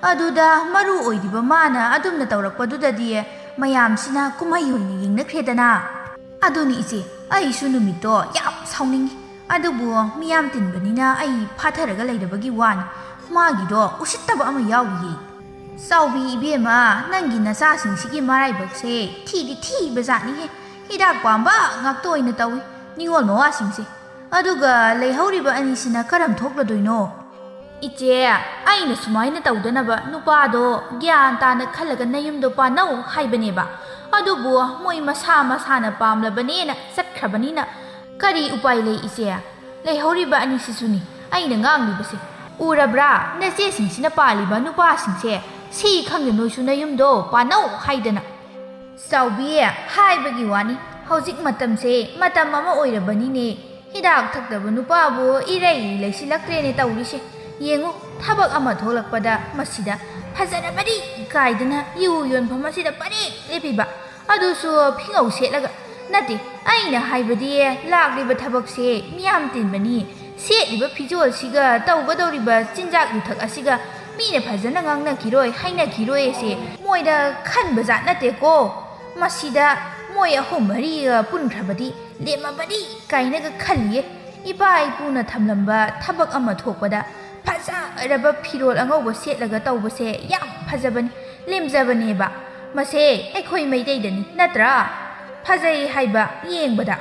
aduda maru oidiba mana adumna tawrakpadudadi mayamsina kumai hoine yingnakhredana aduni ise ai su numito yam sauningi adubu miyam tinbanina ai phatharaga leirabagi wan magido usittaba ama yawi saubi ibema nangi nasa singsigi marai bakse thi bazani he hidak pamba ngaktoina tawi ningol mowa singse aduga leihoriba anisina karam thokladoino iche aina sumaina tawdanaba nupado gyan tana khalaga nayumdo panau haibaneba adubu moi masana pamlabanena satkhrabanina kari upai lei ise leihoriba anisisuni aina nganglibase urabra nache singsina paliba nupa singse si khangde noisu nayumdo panau haidana saubi haibagi wani hojik matamse matam ama oirabanine hidak thakdaba nupabu irei leisilaktrene tawrise yengu thabak ama tholakpada masida phajarabari kaidana yu yonpham asida pare lepiba adusu phingau setlaga nati aina haibadi lakriba thabakse miyam tinbani setliba phijol siga tawgadoriba chinjak yuthak asiga मीने फजना ngang खिरोय हाइना खिरोय से मोइदा खनबा जात नतेको मसिदा मोय अहोम मरी पुनख्रबदी लेमबदी काइनागा खलिए इपाई पुना थमलंबा थबक अमा थोकपदा फजारबा फिरोल अंगौबा सेटलगा तौबसे याम फजबनी लेमजबनेबा मसे एखोय मैदैदनी नत्रा फजै हाइबा येंबदा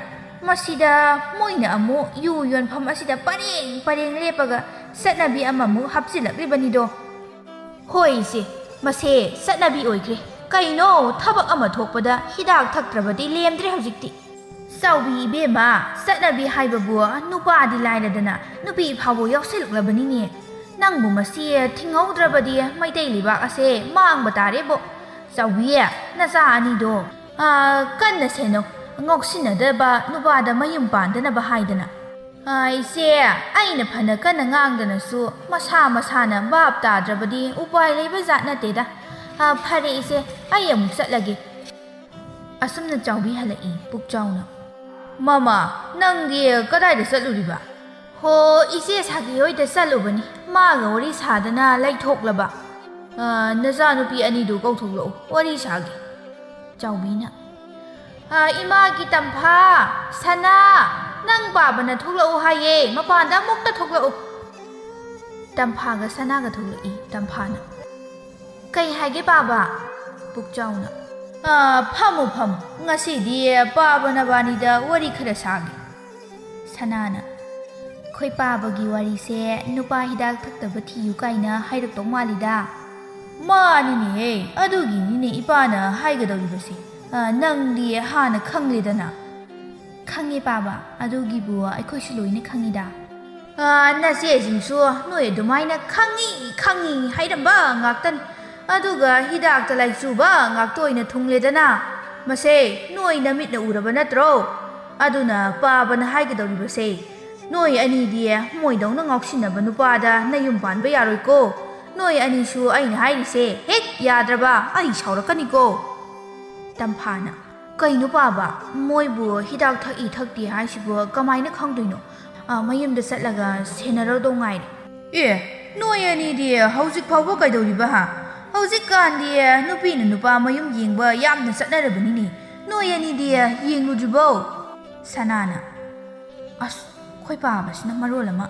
मसिदा Moina अमु यु योनफम असिदा परेंग लेपगा सतनाबी अमामु हपचिलक्रिबनिदो होइसे मसे सतनाबी ओइग्रे कइनो थबक अमा थोकपदा हिदाक थक्त्रबदी लेमद्रे हजिक्ति साउबी बेमा सतनाबी हाइबबु नुपादि लाइरदना नुपी फावो यौसिलक्लबनिने नंगबु मसी थिंगौद्रबदी मैतै लिबाक असे मांगबा तारेबो साउबी नसा अनिदो कन्ना सेनो ngoksinadaba nubada mayum pandana bahaidana ꯏꯆꯦ ꯑꯩꯅ ꯐꯅ ꯀꯟꯅ ꯉꯥꯡꯗꯅꯁꯨ ꯃꯁꯥꯅ ꯚꯥꯞ ꯇꯥꯗ꯭ꯔꯕꯗꯤ ꯎꯄꯥꯏ ꯂꯩꯕ ꯖꯥꯠ ꯅꯠꯇꯦꯗ ꯐꯔꯦ ꯏꯆꯦ ꯑꯩ ꯑꯃꯨꯛ ꯆꯠꯂꯒꯦ ꯑꯁꯨꯝꯅ ꯆꯥꯎꯕꯤ ꯍꯜꯂꯛꯏ ꯄꯨꯛꯆꯥꯎꯅ ꯃꯃꯥ ꯅꯪꯗꯤ ꯀꯗꯥꯏꯗ ꯆꯠꯂꯨꯔꯤꯕ ꯍꯣ ꯏꯆꯦ ꯁꯥꯒꯦ ꯍꯣꯏꯗ ꯆꯠꯂꯨꯕꯅꯤ ꯃꯥꯒ ꯋꯥꯔꯤ ꯁꯥꯗꯅ ꯂꯩꯊꯣꯛꯂꯕ ꯅꯆꯥꯅꯨꯄꯤ ꯑꯅꯤꯗꯨ ꯀꯧꯊꯣꯛꯂꯛꯎ ꯋꯥꯔꯤ ꯁꯥꯒꯦ ꯆꯥꯎꯕꯤꯅ 이마기 땀파 사나 ꯅꯪ ꯄꯥꯕꯅ ꯊꯣꯛꯂꯛꯎ ꯍꯥꯏꯌꯦ ꯃꯄꯥꯟꯗ ꯑꯃꯨꯛꯇ ꯊꯣꯛꯂꯛꯎ ꯇꯝꯐꯥꯒ ꯁꯅꯥꯒ ꯊꯣꯛꯂꯛꯏ ꯇꯝꯐꯥꯅ ꯀꯩ ꯍꯥꯏꯒꯦ ꯄꯥꯕ ꯄꯨꯛꯆꯥꯎꯅ ꯐꯝꯃꯨ ꯉꯁꯤꯗꯤ ꯄꯥꯕ ꯅꯕꯥꯅꯤꯗ ꯋꯥꯔꯤ ꯈꯔ ꯁꯥꯒꯦ ꯁꯅꯥꯅ ꯑꯩꯈꯣꯏ ꯄꯥꯕꯒꯤ ꯋꯥꯔꯤꯁꯦ ꯅꯨꯄꯥ ꯍꯤꯗꯥꯛ ꯊꯛꯇꯕ ꯊꯤꯌꯨ ꯀꯥꯏꯅ ꯍꯥꯏꯔꯛꯇꯧ ꯃꯥꯜꯂꯤꯗ ꯃꯥꯅꯤꯅꯦꯍꯦ ꯑꯗꯨꯒꯤꯅꯤꯅꯦ ꯏꯄꯥꯅ ꯍꯥꯏꯒꯗꯧꯔꯤꯕꯁꯦ ꯅꯪꯗꯤ ꯍꯥꯟꯅ ꯈꯪꯂꯦꯗꯅ ꯈꯪꯉꯦ ꯄꯥꯕ ꯑꯗꯨꯒꯤꯕꯨ ꯑꯩꯈꯣꯏꯁꯨ ꯂꯣꯏꯅ ꯈꯪꯉꯤꯗ ꯅꯆꯦꯁꯤꯡꯁꯨ ꯅꯣꯏ ꯑꯗꯨꯃꯥꯏꯅ ꯈꯪꯉꯤ ꯍꯥꯏꯔꯝꯕ ꯉꯥꯛꯇꯅꯤ ꯑꯗꯨꯒ ꯍꯤꯗꯥꯛꯇ ꯂꯥꯏꯆꯨꯕ ꯉꯥꯛꯇ ꯑꯣꯏꯅ ꯊꯨꯡꯂꯦꯗꯅ ꯃꯁꯦ ꯅꯣꯏ ꯅꯃꯤꯠꯅ ꯎꯔꯕ ꯅꯠꯇ꯭ꯔꯣ ꯑꯗꯨꯅ ꯄꯥꯕꯅ ꯍꯥꯏꯒꯗꯧꯔꯤꯕꯁꯦ ꯅꯣꯏ ꯑꯅꯤꯗꯤ ꯃꯣꯏꯗꯧꯅ ꯉꯥꯎꯁꯤꯟꯅꯕ ꯅꯨꯄꯥꯗ ꯅꯌꯨꯝ ꯄꯥꯟꯕ ꯌꯥꯔꯣꯏꯀꯣ ꯅꯣꯏ ꯑꯅꯤꯁꯨ ꯑꯩꯅ ꯍꯥꯏꯔꯤꯁꯦ ꯍꯦꯛ ꯌꯥꯗ꯭ꯔꯕ ꯑꯩ ꯁꯥꯎꯔꯛꯀꯅꯤꯀꯣ ꯇꯝꯐꯥꯅ ꯀꯩꯅꯣ ꯄꯥꯕ ꯃꯣꯏꯕꯨ ꯍꯤꯗꯥꯛ ꯊꯛꯏ ꯊꯛꯇꯦ ꯍꯥꯏꯁꯤꯕꯨ ꯀꯃꯥꯏꯅ ꯈꯪꯗꯣꯏꯅꯣ ꯃꯌꯨꯝꯗ ꯆꯠꯂꯒ ꯁꯦꯟꯅꯔꯗꯧ ꯉꯥꯏꯔꯦ ꯅꯣꯏ ꯑꯅꯤꯗꯤ ꯍꯧꯖꯤꯛ ꯐꯥꯎꯕ ꯀꯩꯗꯧꯔꯤꯕ ꯍꯧꯖꯤꯛꯀꯥꯟꯗꯤ ꯅꯨꯄꯤꯅ ꯅꯨꯄꯥ ꯃꯌꯨꯝ ꯌꯦꯡꯕ ꯌꯥꯝꯅ ꯆꯠꯅꯔꯕꯅꯤꯅꯦ ꯅꯣꯏ ꯑꯅꯤꯗꯤ ꯌꯦꯡꯂꯨꯗ꯭ꯔꯤꯕꯣ ꯁꯅꯥꯅ ꯑꯁ ꯑꯩꯈꯣꯏ ꯄꯥꯕꯁꯤꯅ ꯃꯔꯣꯜ ꯑꯃ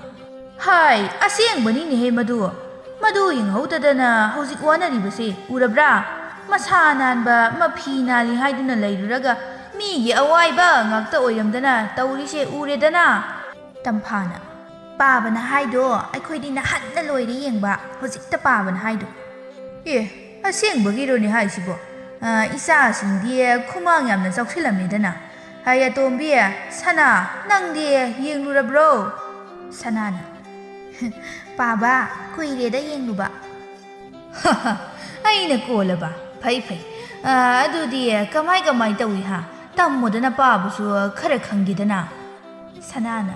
ꯍꯥꯏ ꯑꯁꯦꯡꯕꯅꯤꯅꯦꯍꯦ ꯃꯗꯨ ꯌꯦꯡꯍꯧꯗꯗꯅ ꯍꯧꯖꯤꯛ ꯋꯥꯅꯔꯤꯕꯁꯦ ꯎꯔꯕ꯭ꯔꯥ ꯃꯁꯥ ꯅꯥꯟꯕ ꯃꯐꯤ ꯅꯥꯜꯂꯤ ꯍꯥꯏꯗꯨꯅ ꯂꯩꯔꯨꯔꯒ ꯃꯤꯒꯤ ꯑꯋꯥꯏꯕ ꯉꯥꯛꯇ ꯑꯣꯏꯔꯝꯗꯅ ꯇꯧꯔꯤꯁꯦ ꯎꯔꯦꯗꯅ ꯇꯝꯐꯥꯅ ꯄꯥꯕꯅ ꯍꯥꯏꯗꯣ ꯑꯩꯈꯣꯏꯗꯤ ꯅꯍꯥꯟꯅ ꯂꯣꯏꯔꯦ ꯌꯦꯡꯕ ꯍꯧꯖꯤꯛꯇ ꯄꯥꯕꯅ ꯍꯥꯏꯗꯣ ꯑꯁꯦꯡꯕꯒꯤꯔꯣꯅꯦ ꯍꯥꯏꯁꯤꯕꯣ ꯏꯆꯥꯁꯤꯡꯗꯤ ꯈꯨꯃꯥꯡ ꯌꯥꯝꯅ ꯆꯥꯎꯁꯤꯜꯂꯝꯃꯦꯗꯅ ꯍꯥꯏ ꯑꯇꯣꯝꯕꯤ ꯁꯅꯥ ꯅꯪꯗꯤ ꯌꯦꯡꯂꯨꯔꯕ꯭ꯔꯣ ꯁꯅꯥꯅ ꯄꯥꯕ ꯀꯨꯏꯔꯦꯗ ꯌꯦꯡꯂꯨꯕ ꯑꯩꯅ ꯀꯣꯜꯂꯕ ꯐꯩ ꯑꯗꯨꯗꯤ ꯀꯃꯥꯏ ꯇꯧꯏ ꯇꯝꯃꯣꯗꯅ ꯄꯥꯕꯁꯨ ꯈꯔ ꯈꯪꯒꯦꯗꯅ ꯁꯅꯥꯅ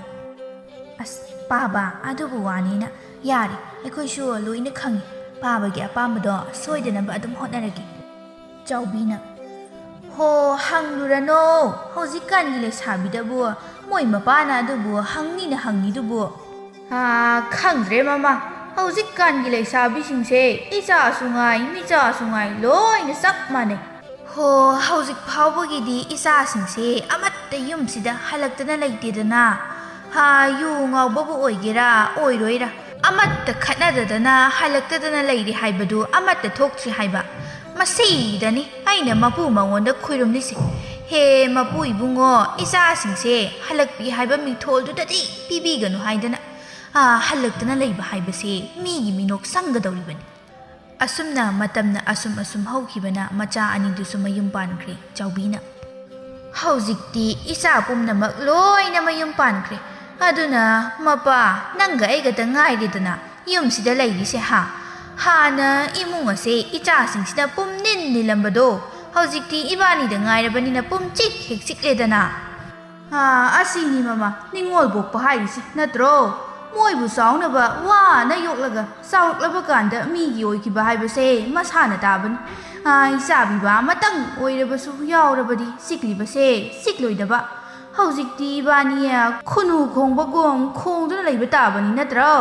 ꯑꯁ ꯄꯥꯕ ꯑꯗꯨꯕꯨ ꯋꯥꯅꯤꯅ ꯌꯥꯔꯦ ꯑꯩꯈꯣꯏꯁꯨ ꯂꯣꯏꯅ ꯈꯪꯉꯤ ꯄꯥꯕꯒꯤ ꯑꯄꯥꯝꯕꯗꯣ ꯁꯣꯏꯗꯅꯕ ꯑꯗꯨꯝ ꯍꯣꯠꯅꯔꯒꯦ ꯆꯥꯎꯕꯤꯅ ꯍꯣ ꯍꯪꯂꯨꯔꯅꯣ ꯍꯧꯖꯤꯛꯀꯥꯟꯒꯤ ꯂꯩꯁꯥꯕꯤꯗꯕꯨ ꯃꯣꯏ ꯃꯄꯥꯅ ꯑꯗꯨꯕꯨ ꯍꯪꯉꯤꯗꯨꯕꯨ ꯈꯪꯗ꯭ꯔꯦ ꯃꯃꯥ ꯍꯧꯖꯤꯛꯀꯥꯟꯒꯤ ꯂꯩꯁꯥꯕꯤꯁꯤꯡꯁꯦ ꯏꯆꯥꯁꯨ ꯉꯥꯏ ꯃꯤꯆꯥꯁꯨ ꯉꯥꯏ ꯂꯣꯏꯅ ꯆꯞ ꯃꯥꯟꯅꯩ ꯍꯣ ꯍꯧꯖꯤꯛ ꯐꯥꯎꯕꯒꯤꯗꯤ ꯏꯆꯥꯁꯤꯡꯁꯦ ꯑꯃꯠꯇ ꯌꯨꯝꯁꯤꯗ ꯍꯜꯂꯛꯇꯅ ꯂꯩꯇꯦꯗꯅ ꯌꯨ ꯉꯥꯎꯕꯕꯨ ꯑꯣꯏꯒꯦꯔꯥ ꯑꯣꯏꯔꯣꯏꯔꯥ ꯑꯃꯠꯇ ꯈꯠꯅꯗꯗꯅ ꯍꯜꯂꯛꯇꯗꯅ ꯂꯩꯔꯤ ꯍꯥꯏꯕꯗꯨ ꯑꯃꯠꯇ ꯊꯣꯛꯇ꯭ꯔꯤ ꯍꯥꯏꯕ ꯃꯁꯤꯗꯅꯤ ꯑꯩꯅ ꯃꯄꯨ ꯃꯉꯣꯟꯗ ꯈꯣꯏꯔꯝꯂꯤꯁꯦ ꯍꯦ ꯃꯄꯨ ꯏꯕꯨꯡꯉꯣ ꯏꯆꯥꯁꯤꯡꯁꯦ ꯍꯜꯂꯛꯄꯤ ꯍꯥꯏꯕ ꯃꯤꯡꯊꯣꯜꯗꯨꯗꯗꯤ ꯄꯤꯕꯤꯒꯅꯨ ꯍꯥꯏꯗꯅ ꯍꯜꯂꯛꯇꯅ ꯂꯩꯕ ꯍꯥꯏꯕꯁꯦ ꯃꯤꯒꯤ ꯃꯤꯅꯣꯛ ꯆꯪꯒꯗꯧꯔꯤꯕꯅꯤ ꯑꯁꯨꯝꯅ ꯃꯇꯝꯅ ꯑꯁꯨꯝ ꯍꯧꯈꯤꯕꯅ ꯃꯆꯥ ꯑꯅꯤꯗꯨꯁꯨ ꯃꯌꯨꯝ ꯄꯥꯟꯈ꯭ꯔꯦ ꯆꯥꯎꯕꯤꯅ ꯍꯧꯖꯤꯛꯇꯤ ꯏꯆꯥ ꯄꯨꯝꯅꯃꯛ ꯂꯣꯏꯅ ꯃꯌꯨꯝ ꯄꯥꯟꯈ꯭ꯔꯦ ꯑꯗꯨꯅ ꯃꯄꯥ ꯅꯪꯒ ꯑꯩꯒꯇ ꯉꯥꯏꯔꯦꯗꯅ ꯌꯨꯝꯁꯤꯗ ꯂꯩꯔꯤꯁꯦ ꯍꯥꯟꯅ ꯏꯃꯨꯡ ꯑꯁꯦ ꯏꯆꯥꯁꯤꯡꯁꯤꯅ ꯄꯨꯝꯅꯤꯟ ꯅꯤꯜꯂꯝꯕꯗꯣ ꯍꯧꯖꯤꯛꯇꯤ ꯏꯕꯥꯅꯤꯗ ꯉꯥꯏꯔꯕꯅꯤ나 ꯄꯨꯝꯆꯤꯛ ꯍꯦꯛ ꯆꯤꯛꯂꯦꯗꯅ ꯑꯁꯤꯅꯤ ꯃꯃꯥ ꯅꯤꯡꯉꯣꯜ ꯄꯣꯛꯄ ꯍꯥꯏꯔꯤꯁꯦ ꯅꯠꯇ꯭ꯔꯣ ꯃꯣꯏꯕꯨ ꯆꯥꯎꯅꯕ ꯋꯥꯅ ꯌꯣꯛꯂꯒ ꯆꯥꯎꯔꯛꯂꯕ ꯀꯥꯟꯗ ꯃꯤꯒꯤ ꯑꯣꯏꯈꯤꯕ ꯍꯥꯏꯕꯁꯦ ꯃꯁꯥꯅ ꯇꯥꯕꯅꯤ ꯏꯆꯥꯕꯤꯕ ꯑꯃꯇꯪ ꯑꯣꯏꯔꯕꯁꯨ ꯌꯥꯎꯔꯕꯗꯤ ꯆꯤꯛꯂꯤꯕꯁꯦ ꯆꯤꯛꯂꯣꯏꯗꯕ ꯍꯧꯖꯤꯛꯇꯤ ꯏꯕꯥꯅꯤ ꯈꯨꯅꯨ ꯈꯣꯡꯕꯒꯨꯝ ꯈꯣꯡꯗꯨꯅ ꯂꯩꯕ ꯇꯥꯕꯅꯤ ꯅꯠꯇ꯭ꯔꯣ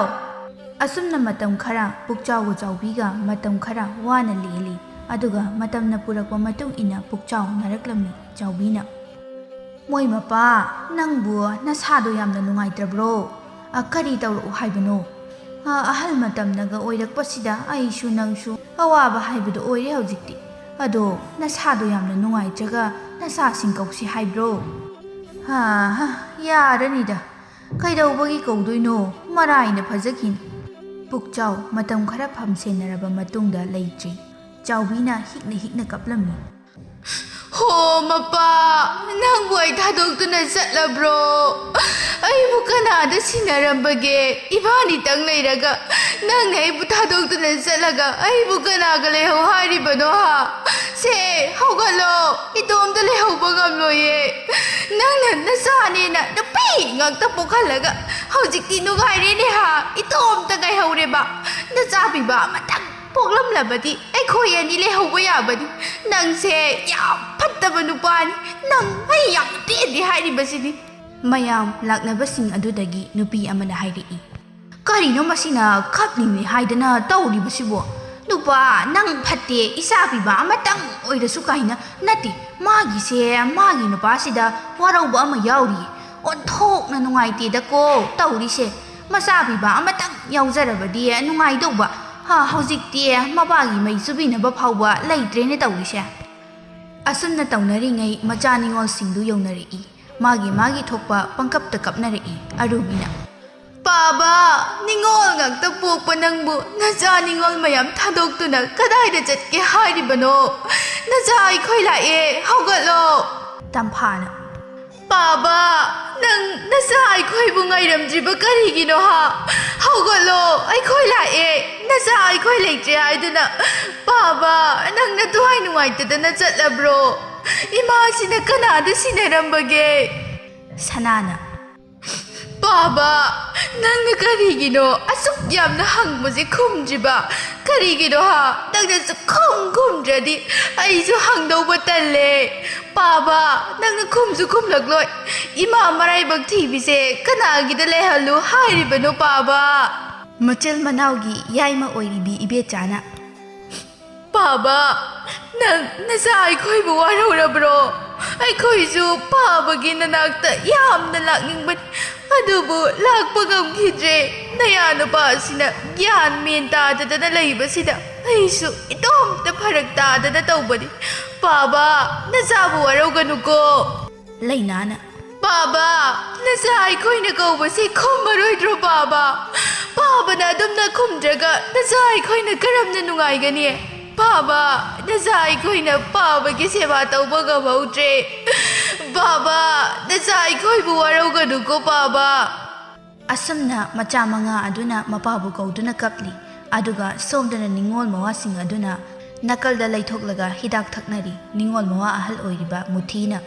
ꯑꯁꯨꯝꯅ ꯃꯇꯝ ꯈꯔ ꯄꯨꯛꯆꯥꯎꯒ ꯆꯥꯎꯕꯤꯒ ꯃꯇꯝ ꯈꯔ ꯋꯥꯅ ꯂꯦꯜꯂꯤ ꯑꯗꯨꯒ ꯃꯇꯝꯅ ꯄꯨꯔꯛꯄ ꯃꯇꯨꯡ ꯏꯟꯅ ꯄꯨꯛꯆꯥꯎ ꯅꯥꯔꯛꯂꯝꯃꯤ ꯆꯥꯎꯕꯤꯅ ꯃꯣꯏ ꯃꯄꯥ ꯅꯪꯕꯨ ꯅꯁꯥꯗꯣ ꯌꯥꯝꯅ ꯅꯨꯡꯉꯥꯏꯇ꯭ꯔꯕ꯭ꯔꯣ ꯀꯔꯤ ꯇꯧꯔꯛꯎ ꯍꯥꯏꯕꯅꯣ ꯑꯍꯜ ꯃꯇꯝꯅꯒ ꯑꯣꯏꯔꯛꯄꯁꯤꯗ ꯑꯩꯁꯨ ꯅꯪꯁꯨ ꯑꯋꯥꯕ ꯍꯥꯏꯕꯗꯣ ꯑꯣꯏꯔꯦ ꯍꯧꯖꯤꯛꯇꯤ ꯑꯗꯣ ꯅꯁꯥꯗꯣ ꯌꯥꯝꯅ ꯅꯨꯡꯉꯥꯏꯇ꯭ꯔꯒ ꯅꯁꯥꯁꯤꯡ ꯀꯧꯁꯤ ꯍꯥꯏꯕ꯭ꯔꯣ ꯌꯥꯔꯅꯤꯗ ꯀꯩꯗꯧꯕꯒꯤ ꯀꯧꯗꯣꯏꯅꯣ ꯃꯔꯥꯏꯅ ꯐꯖꯈꯤꯅꯤ ꯄꯨꯛꯆꯥꯎ ꯃꯇꯝ ꯈꯔ ꯐꯝꯁꯦꯟꯅꯔꯕ ꯃꯇꯨꯡꯗ ꯂꯩꯇ꯭ꯔꯤ ꯆꯥꯎꯕꯤꯅ ꯍꯤꯛꯅ ꯀꯞꯂꯝꯃꯤ ꯍꯣ ꯃꯄꯥ ꯅꯪꯕꯨ ꯑꯩ ꯊꯥꯗꯣꯛꯇꯨꯅ ꯆꯠꯂꯕ꯭ꯔꯣ ꯑꯩꯕꯨ ꯀꯅꯥꯗ ꯁꯤꯟꯅꯔꯝꯕꯒꯦ ꯏꯕꯥꯅꯤꯇꯪ ꯂꯩꯔꯒ ꯅꯪꯅ ꯑꯩꯕꯨ ꯊꯥꯗꯣꯛꯇꯨꯅ ꯆꯠꯂꯒ ꯑꯩꯕꯨ ꯀꯅꯥꯒ ꯂꯩꯍꯧ ꯍꯥꯏꯔꯤꯕꯅꯣ ꯁꯦ ꯍꯧꯒꯠꯂꯣ ꯏꯇꯣꯝꯇ ꯂꯩꯍꯧꯕ ꯉꯝꯂꯣꯏꯌꯦ ꯅꯪꯅ ꯅꯆꯥꯅꯦꯅ ꯅꯨꯄꯤ ꯉꯥꯛꯇ ꯄꯣꯛꯍꯜꯂꯒ ꯍꯧꯖꯤꯛꯇꯤ ꯅꯨꯡꯉꯥꯏꯔꯦꯅꯦ ꯍꯥ ꯏꯇꯣꯝꯇ ꯉꯥꯏꯍꯧꯔꯦꯕ ꯅꯆꯥꯕꯤꯕ ꯑꯃꯇꯪ ꯄꯣꯛꯂꯝꯂꯕꯗꯤ ꯑꯩꯈꯣꯏ ꯑꯅꯤ ꯂꯩꯍꯧꯕ ꯌꯥꯕꯅꯤ ꯅꯪꯁꯦ ꯌꯥꯝ ꯐꯠꯇꯕ ꯅꯨꯄꯥꯅꯤ ꯅꯪ ꯑꯩ ꯌꯥꯝ ꯇꯦꯟꯗꯦ ꯍꯥꯏꯔꯤꯕꯁꯤꯅꯤ ꯃꯌꯥꯝ ꯂꯥꯛꯅꯕꯁꯤꯡ ꯑꯗꯨꯗꯒꯤ ꯅꯨꯄꯤ ꯑꯃꯅ ꯍꯥꯏꯔꯛꯏ ꯀꯔꯤꯅꯣ ꯃꯁꯤꯅ ꯈꯞꯂꯤꯅꯤ ꯍꯥꯏꯗꯅ ꯇꯧꯔꯤꯕꯁꯤꯕꯣ ꯅꯨꯄꯥ ꯅꯪ ꯐꯠꯇꯦ ꯏꯆꯥꯕꯤꯕ ꯑꯃꯇꯪ ꯑꯣꯏꯔꯁꯨ ꯀꯥꯏꯅ ꯅꯠꯇꯦ ꯃꯥꯒꯤ ꯅꯨꯄꯥꯁꯤꯗ ꯋꯥꯔꯧꯕ ꯑꯃ ꯌꯥꯎꯔꯤꯌꯦ ꯑꯣꯟꯊꯣꯛꯅ ꯅꯨꯡꯉꯥꯏꯇꯦꯗꯀꯣ ꯇꯧꯔꯤꯁꯦ ꯃꯆꯥꯕꯤꯕ ꯑꯃꯇꯪ ꯌꯥꯎꯖꯔꯕꯗꯤ ꯅꯨꯡꯉꯥꯏꯗꯧꯕ ꯍꯧꯖꯤꯛꯇꯤ ꯃꯄꯥꯒꯤ ꯃꯩ ꯆꯨꯕꯤꯅꯕ ꯐꯥꯎꯕ ꯂꯩꯇ꯭ꯔꯦꯅꯦ ꯇꯧꯔꯤꯁꯦ ꯑꯁꯨꯝꯅ ꯇꯧꯅꯔꯤꯉꯩ ꯃꯆꯥ ꯅꯤꯉꯣꯜꯁꯤꯡꯗꯨ ꯌꯧꯅꯔꯛꯏ ꯃꯥꯒꯤ ꯊꯣꯛꯄ ꯄꯪꯀꯞꯇ ꯀꯞꯅꯔꯛꯏ ꯑꯔꯨꯕꯤꯅ ꯄꯥꯕ ꯅꯤꯉꯣꯜ ꯉꯥꯛꯇ ꯄꯣꯛꯄ ꯅꯪꯕꯨ ꯅꯆꯥ ꯅꯤꯉꯣꯜ ꯃꯌꯥꯝ ꯊꯥꯗꯣꯛꯇꯨꯅ ꯀꯗꯥꯏꯗ ꯆꯠꯀꯦ ꯍꯥꯏꯔꯤꯕꯅꯣ ꯅꯆꯥ ꯑꯩꯈꯣꯏ ꯂꯥꯛꯑꯦ ꯍꯧꯒꯠꯂꯣ ꯇꯝꯐꯥꯅ ꯄꯥꯕ ꯅꯪ ꯅꯆꯥ ꯑꯩꯈꯣꯏꯕꯨ ꯉꯥꯏꯔꯝꯗ꯭ꯔꯤꯕ ꯀꯔꯤꯒꯤꯅꯣ ꯍꯧꯒꯠꯂꯣ ꯑꯩꯈꯣꯏ ꯂꯥꯛꯑꯦ ꯅꯆꯥ ꯑꯩꯈꯣꯏ ꯂꯩꯇ꯭ꯔꯦ ꯍꯥꯏꯗꯨꯅ ꯄꯥꯕ ꯅꯪꯅ ꯊꯋꯥꯏ ꯅꯨꯡꯉꯥꯏꯇꯗꯅ ꯆꯠꯂꯕ꯭ꯔꯣ ꯏꯃꯥꯁꯤꯅ ꯀꯅꯥꯗ ꯁꯤꯟꯅꯔꯝꯕꯒꯦ ꯁꯅꯥꯅ ꯄꯥꯕ ꯅꯪꯅ ꯀꯔꯤꯒꯤꯅꯣ ꯑꯁꯨꯛ ꯌꯥꯝꯅ ꯍꯪꯕꯁꯦ ꯈꯨꯝꯗ꯭ꯔꯤꯕ ꯀꯔꯤꯒꯤꯅꯣ ꯅꯪꯅ ꯈꯨꯝꯗ꯭ꯔꯗꯤ ꯑꯩꯁꯨ ꯍꯪꯗꯧꯕ ꯇꯜꯂꯦ ꯄꯥꯕ ꯅꯪꯅ ꯈꯨꯝꯁꯨ ꯈꯨꯝꯂꯛꯂꯣꯏ ꯏꯃꯥ ꯃꯔꯥꯏꯕꯛ ꯊꯤꯕꯤꯁꯦ ꯀꯅꯥꯒꯤꯗ ꯂꯩꯍꯜꯂꯨ ꯍꯥꯏꯔꯤꯕꯅꯣ ꯄꯥꯕ ꯃꯆꯜ ꯃꯅꯥꯎꯒꯤ ꯌꯥꯏꯃ ꯑꯣꯏꯔꯤꯕꯤ ꯏꯕꯦꯆꯥꯅ ꯄꯥꯕ ꯅꯪ ꯅꯆꯥ ꯑꯩꯈꯣꯏꯕꯨ ꯋꯥꯔꯧꯔꯕ꯭ꯔꯣ ꯑꯩꯈꯣꯏꯁꯨ ꯄꯥꯕꯒꯤ ꯅꯅꯥꯛꯇ ꯌꯥꯝꯅ ꯂꯥꯛꯅꯤꯡꯕꯅꯤ ꯑꯗꯨꯕꯨ ꯂꯥꯛꯄ ꯉꯝꯈꯤꯗ꯭ꯔꯦ ꯅꯌꯥ ꯅꯨꯄꯥꯁꯤꯅ ꯒ꯭ꯌꯥꯟ ꯃꯦꯟ ꯇꯥꯗꯗꯅ ꯂꯩꯕꯁꯤꯗ ꯑꯩꯁꯨ ꯏꯇꯣꯝꯇ ꯐꯔꯛ ꯇꯥꯗꯅ ꯇꯧꯕꯅꯤ ꯄꯥꯕ ꯅꯆꯥꯕꯨ ꯋꯥꯔꯧꯒꯅꯨꯀꯣ ꯂꯩꯅꯥꯅ ꯄꯥꯕ ꯅꯆꯥ ꯑꯩꯈꯣꯏꯅ ꯀꯧꯕꯁꯤ ꯈꯨꯝꯃꯔꯣꯏꯗ꯭ꯔꯣ ꯄꯥꯕꯅ ꯑꯗꯨꯝꯅ ꯈꯨꯝꯗ꯭ꯔꯒ ꯅꯆꯥ ꯑꯩꯈꯣꯏꯅ ꯀꯔꯝꯅ ꯅꯨꯡꯉꯥꯏꯒꯅꯤ ꯄꯥꯕ ꯅꯆꯥ ꯑꯩꯈꯣꯏꯅ ꯄꯥꯕꯒꯤ ꯁꯦꯕꯥ ꯇꯧꯕ ꯉꯝꯍꯧꯗ꯭ꯔꯦ ꯄꯥꯕ ꯅꯆꯥ ꯑꯩꯈꯣꯏꯕꯨ ꯋꯥꯔꯧꯒꯅꯨꯀꯣ ꯄꯥꯕ ꯑꯁꯨꯝꯅ ꯃꯆꯥ ꯃꯉꯥ ꯑꯗꯨꯅ ꯃꯄꯥꯕꯨ ꯀꯧꯗꯨꯅ ꯀꯞꯂꯤ ꯑꯗꯨꯒ ꯁꯣꯝꯗꯅ ꯅꯤꯉꯣꯜ ꯃꯋꯥꯁꯤꯡ ꯑꯗꯨꯅ ꯅꯥꯀꯜꯗ ꯂꯩꯊꯣꯛꯂꯒ ꯍꯤꯗꯥꯛ ꯊꯛꯅꯔꯤ ꯅꯤꯉꯣꯜ ꯃꯋꯥ ꯑꯍꯜ ꯑꯣꯏꯔꯤꯕ ꯃꯨꯊꯤꯅ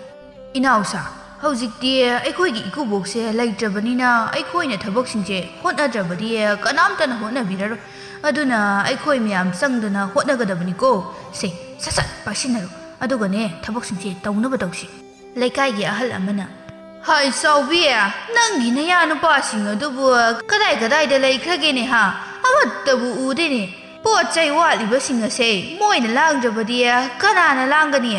ꯏꯅꯥꯎꯁꯥ ꯍꯧꯖꯤꯛꯇꯤ ꯑꯩꯈꯣꯏꯒꯤ ꯏꯀꯨꯕꯣꯛꯁꯦ ꯂꯩꯇ꯭ꯔꯕꯅꯤꯅ ꯑꯩꯈꯣꯏꯅ ꯊꯕꯛꯁꯤꯡꯁꯦ ꯍꯣꯠꯅꯗ꯭ꯔꯕꯗꯤ ꯀꯅꯥꯝꯇꯅ ꯍꯣꯠꯅꯕꯤꯔꯔꯣꯏ ꯑꯗꯨꯅ ꯑꯩꯈꯣꯏ ꯃꯌꯥꯝ ꯆꯪꯗꯅ ꯍꯣꯠꯅꯒꯗꯕꯅꯤꯀꯣ ꯁꯦ ꯁꯠ ꯄꯥꯏꯁꯤꯟꯅꯔꯣ ꯑꯗꯨꯒꯅꯦ ꯊꯕꯛꯁꯤꯡꯁꯦ ꯇꯧꯅꯕ ꯇꯧꯁꯤ ꯂꯩꯀꯥꯏꯒꯤ ꯑꯍꯜ ꯑꯃꯅ ꯍꯥꯏ ꯆꯥꯎꯕꯤ ꯅꯪꯒꯤ ꯅꯌꯥ ꯅꯨꯄꯥꯁꯤꯡ ꯑꯗꯨꯕꯨ ꯀꯗꯥꯏꯗ ꯂꯩꯈ꯭ꯔꯒꯦꯅꯦ ꯑꯃꯠꯇꯕꯨ ꯎꯗꯦꯅꯦ ꯄꯣꯠ ꯆꯩ ꯋꯥꯠꯂꯤꯕꯁꯤꯡ ꯑꯁꯦ ꯃꯣꯏꯅ ꯂꯥꯡꯗ꯭ꯔꯕꯗꯤ ꯀꯅꯥꯅ ꯂꯥꯡꯒꯅꯤ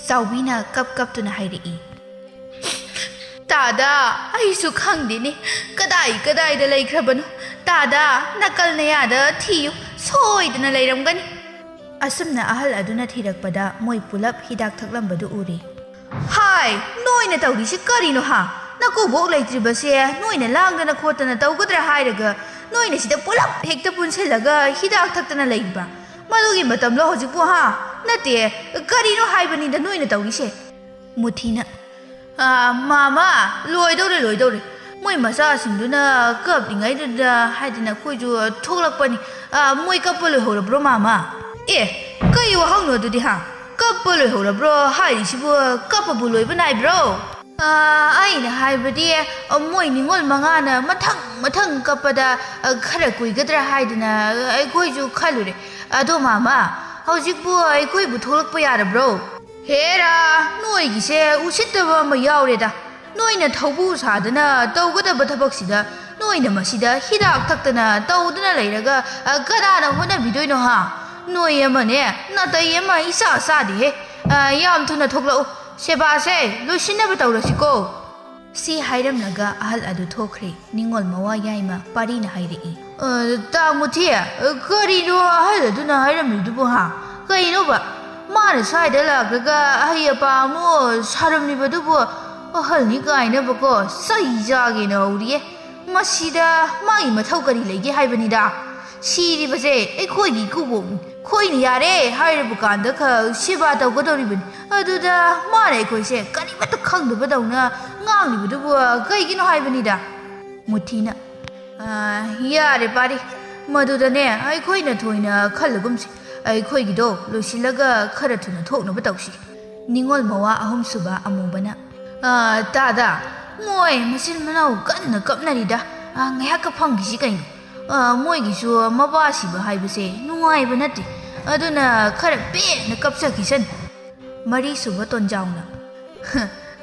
ꯆꯥꯎꯕꯤꯅ ꯀꯞꯇꯨꯅ ꯍꯥꯏꯔꯛꯏ ꯇꯥꯗ ꯑꯩꯁꯨ ꯈꯪꯗꯦꯅꯦ ꯀꯗꯥꯏꯗ ꯂꯩꯈ꯭ꯔꯕꯅꯣ ꯇꯥꯗ ꯅꯥꯀꯜ ꯅꯌꯥꯗ ꯊꯤꯌꯨ ꯁꯣꯏꯗꯅ ꯂꯩꯔꯝꯒꯅꯤ ꯑꯁꯨꯝꯅ ꯑꯍꯜ ꯑꯗꯨꯅ ꯊꯤꯔꯛꯄꯗ ꯃꯣꯏ ꯄꯨꯂꯞ ꯍꯤꯗꯥꯛ ꯊꯛꯂꯝꯕꯗꯨ ꯎꯔꯤ ꯍꯥꯏ ꯅꯣꯏꯅ ꯇꯧꯔꯤꯁꯤ ꯀꯔꯤꯅꯣ ꯅꯀꯨꯕꯣꯛ ꯂꯩꯇ꯭ꯔꯤꯕꯁꯦ ꯅꯣꯏꯅ ꯂꯥꯡꯗꯅ ꯈꯣꯠꯇꯅ ꯇꯧꯒꯗ꯭ꯔꯥ ꯍꯥꯏꯔꯒ ꯅꯣꯏꯅ ꯁꯤꯗ ꯄꯨꯂꯞ ꯍꯦꯛꯇ ꯄꯨꯟꯁꯤꯜꯂꯒ ꯍꯤꯗꯥꯛ ꯊꯛꯇꯅ ꯂꯩꯕ ꯃꯗꯨꯒꯤ ꯃꯇꯝꯂꯣ ꯍꯧꯖꯤꯛꯄꯨ ꯅꯠꯇꯦ ꯀꯔꯤꯅꯣ ꯍꯥꯏꯕꯅꯤꯗ ꯅꯣꯏꯅ ꯇꯧꯔꯤꯁꯦ ꯃꯨꯊꯤꯅ ꯃꯥꯃꯥ ꯂꯣꯏꯗꯧꯔꯦ ꯃꯣꯏ ꯃꯆꯥꯁꯤꯡꯗꯨꯅ ꯀꯞꯂꯤꯉꯩꯗꯨꯗ ꯍꯥꯏꯗꯅ ꯑꯩꯈꯣꯏꯁꯨ ꯊꯣꯛꯂꯛꯄꯅꯤ ꯃꯣꯏ ꯀꯞꯄ ꯂꯣꯏꯍꯧꯔꯕ꯭ꯔꯣ ꯃꯥꯃꯥ ꯀꯩ ꯋꯥꯍꯪꯅꯣ ꯑꯗꯨꯗꯤ ꯀꯞꯄ ꯂꯣꯏꯍꯧꯔꯕ꯭ꯔꯣ ꯍꯥꯏꯔꯤꯁꯤꯕꯨ ꯀꯞꯄꯕꯨ ꯂꯣꯏꯕ ナꯏꯕ꯭ꯔꯣ ꯑꯩꯅ ꯍꯥꯏꯕꯗꯤ ꯃꯣꯏ ꯅꯤꯉꯣꯜ ꯃꯉꯥꯅ ꯃꯊꯪ ꯀꯞꯄꯗ ꯈꯔ ꯀꯨꯏꯒꯗ꯭ꯔꯥ ꯍꯥꯏꯗꯅ ꯑꯩꯈꯣꯏꯁꯨ ꯈꯜꯂꯨꯔꯦ ꯑꯗꯣ ꯃꯥꯃꯥ ꯍꯧꯖꯤꯛꯄꯨ ꯑꯩꯈꯣꯏꯕꯨ ꯊꯣꯛꯂꯛꯄ ꯌꯥꯔꯕ꯭ꯔꯣ ꯍꯦꯔꯥ ꯅꯣꯏꯒꯤꯁꯦ ꯎꯁꯤꯠꯇꯕ ꯑꯃ ꯌꯥꯎꯔꯦꯗ ꯅꯣꯏꯅ ꯊꯧꯕꯨ ꯁꯥꯗꯅ ꯇꯧꯒꯗꯕ ꯊꯕꯛꯁꯤꯗ ꯅꯣꯏꯅ ꯃꯁꯤꯗ ꯍꯤꯗꯥꯛ ꯊꯛꯇꯅ ꯇꯧꯗꯨꯅ ꯂꯩꯔꯒ ꯀꯅꯥꯅ ꯍꯣꯠꯅꯕꯤꯗꯣꯏꯅꯣ ꯅꯣꯏ ꯑꯃꯅꯦ ꯅꯥꯇꯩ ꯑꯃ ꯏꯆꯥ ꯆꯥꯗꯦꯍꯦ ꯌꯥꯝ ꯊꯨꯅ ꯊꯣꯛꯂꯛꯎ ꯁꯦꯕꯥꯁꯦ ꯂꯣꯏꯁꯤꯟꯅꯕ ꯇꯧꯔꯁꯤꯀꯣ ꯁꯤ ꯍꯥꯏꯔꯝꯂꯒ ꯑꯍꯜ ꯑꯗꯨ ꯊꯣꯛꯈ꯭ꯔꯦ ꯅꯤꯉꯣꯜ ꯃꯋꯥ ꯌꯥꯏꯃ ꯄꯥꯔꯤꯅ ꯍꯥꯏꯔꯛꯏ ꯇꯥꯃꯨꯊꯤ ꯀꯔꯤꯅꯣ ꯑꯍꯜ ꯑꯗꯨꯅ ꯍꯥꯏꯔꯝꯃꯤꯗꯨꯕꯨ ꯀꯩꯅꯣꯕ ꯃꯥꯅ ꯁ꯭ꯋꯥꯏꯗ ꯂꯥꯛꯂꯒ ꯑꯍꯩ ꯑꯄꯥ ꯑꯃꯨ ꯁꯥꯔꯝꯂꯤꯕꯗꯨꯕꯨ ꯑꯍꯜꯅꯤ ꯀꯥꯏꯅꯕꯀꯣ ꯆꯩ ꯆꯥꯒꯦꯅ ꯍꯧꯔꯤꯌꯦ ꯃꯁꯤꯗ ꯃꯥꯒꯤ ꯃꯊꯧ ꯀꯔꯤ ꯂꯩꯒꯦ ꯍꯥꯏꯕꯅꯤꯗ ꯁꯤꯔꯤꯕꯁꯦ ꯑꯩꯈꯣꯏꯒꯤ ꯏꯀꯨꯕꯣꯛꯅꯤ ꯈꯣꯏꯅ ꯌꯥꯔꯦ ꯍꯥꯏꯔꯕ ꯀꯥꯟꯗ ꯁꯦꯕꯥ ꯇꯧꯒꯗꯧꯔꯤꯕꯅꯤ ꯑꯗꯨꯗ ꯃꯥꯅ ꯑꯩꯈꯣꯏꯁꯦ ꯀꯔꯤꯃꯠꯇ ꯈꯪꯗꯕꯗꯧꯅ ꯉꯥꯡꯂꯤꯕꯗꯨꯕꯨ ꯀꯩꯒꯤꯅꯣ ꯍꯥꯏꯕꯅꯤꯗ ꯃꯨꯊꯤꯅ ꯌꯥꯔꯦ ꯄꯥꯔꯤ ꯃꯗꯨꯗꯅꯦ ꯑꯩꯈꯣꯏꯅ ꯊꯣꯏꯅ ꯈꯜꯂꯒꯨꯝꯁꯤ ꯑꯩꯈꯣꯏꯒꯤꯗꯣ ꯂꯣꯏꯁꯤꯜꯂꯒ ꯈꯔ ꯊꯨꯅ ꯊꯣꯛꯅꯕ ꯇꯧꯁꯤ ꯅꯤꯉꯣꯜ ꯃꯋꯥ ꯑꯍꯨꯝꯁꯨꯕ ꯑꯃꯨꯕꯅ ꯇꯥꯗ ꯃꯣꯏ ꯃꯆꯤꯟ ꯃꯅꯥꯎ ꯀꯟꯅ ꯀꯞꯅꯔꯤꯗ ꯉꯥꯏꯍꯥꯛꯀ ꯐꯪꯈꯤꯁꯤ ꯀꯩꯅꯣ ꯃꯣꯏꯒꯤꯁꯨ ꯃꯄꯥ ꯁꯤꯕ ꯍꯥꯏꯕꯁꯦ ꯅꯨꯡꯉꯥꯏꯕ ꯅꯠꯇꯦ ꯑꯗꯨꯅ ꯈꯔ ꯄꯦꯟꯅ ꯀꯞꯆꯈꯤꯁꯅꯨ ꯃꯔꯤꯁꯨꯕ ꯇꯣꯟꯖꯥꯎꯅ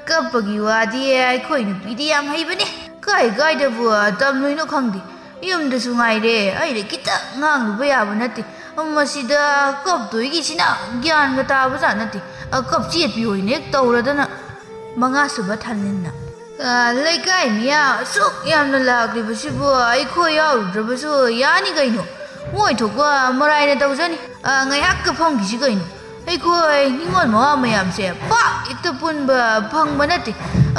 ꯀꯞꯄꯒꯤ ꯋꯥꯗꯤ ꯑꯩꯈꯣꯏ ꯅꯨꯄꯤꯗꯤ ꯌꯥꯝ ꯍꯩꯕꯅꯦ ꯀꯥꯏꯗꯕꯨ ꯇꯝꯂꯣꯏꯅꯣ ꯈꯪꯗꯦ ꯌꯨꯝꯗꯁꯨ ꯉꯥꯏꯔꯦ ꯑꯩꯅ ꯈꯤꯇꯪ ꯉꯥꯡꯂꯨꯕ ꯌꯥꯕ ꯅꯠꯇꯦ ꯃꯁꯤꯗ ꯀꯞꯇꯣꯏꯒꯤꯁꯤꯅ ꯒ꯭ꯌꯥꯟꯒ ꯇꯥꯕꯖꯥꯠ ꯅꯠꯇꯦ ꯀꯞꯆꯦꯠꯄꯤ ꯑꯣꯏꯅ ꯍꯦꯛ ꯇꯧꯔꯗꯅ ꯃꯉꯥꯁꯨꯕ ꯊꯥꯅꯤꯟꯅ ꯂꯩꯀꯥꯏ ꯃꯤꯌꯥꯝ ꯑꯁꯨꯛ ꯌꯥꯝꯅ ꯂꯥꯛꯂꯤꯕꯁꯤꯕꯨ ꯑꯩꯈꯣꯏ ꯌꯥꯎꯔꯨꯗ꯭ꯔꯕꯁꯨ ꯌꯥꯅꯤ ꯀꯩꯅꯣ ꯃꯣꯏ ꯊꯣꯛꯄ ꯃꯔꯥꯏꯅ ꯇꯧꯖꯅꯤ ꯉꯥꯏꯍꯥꯛꯀ ꯐꯪꯈꯤꯁꯤ ꯀꯩꯅꯣ ꯑꯩꯈꯣꯏ ꯅꯤꯉꯣꯜ ꯃꯋꯥ ꯃꯌꯥꯝꯁꯦ ꯄꯥꯛ ꯍꯦꯛꯇ ꯄꯨꯟꯕ ꯐꯪꯕ ꯅꯠꯇꯦ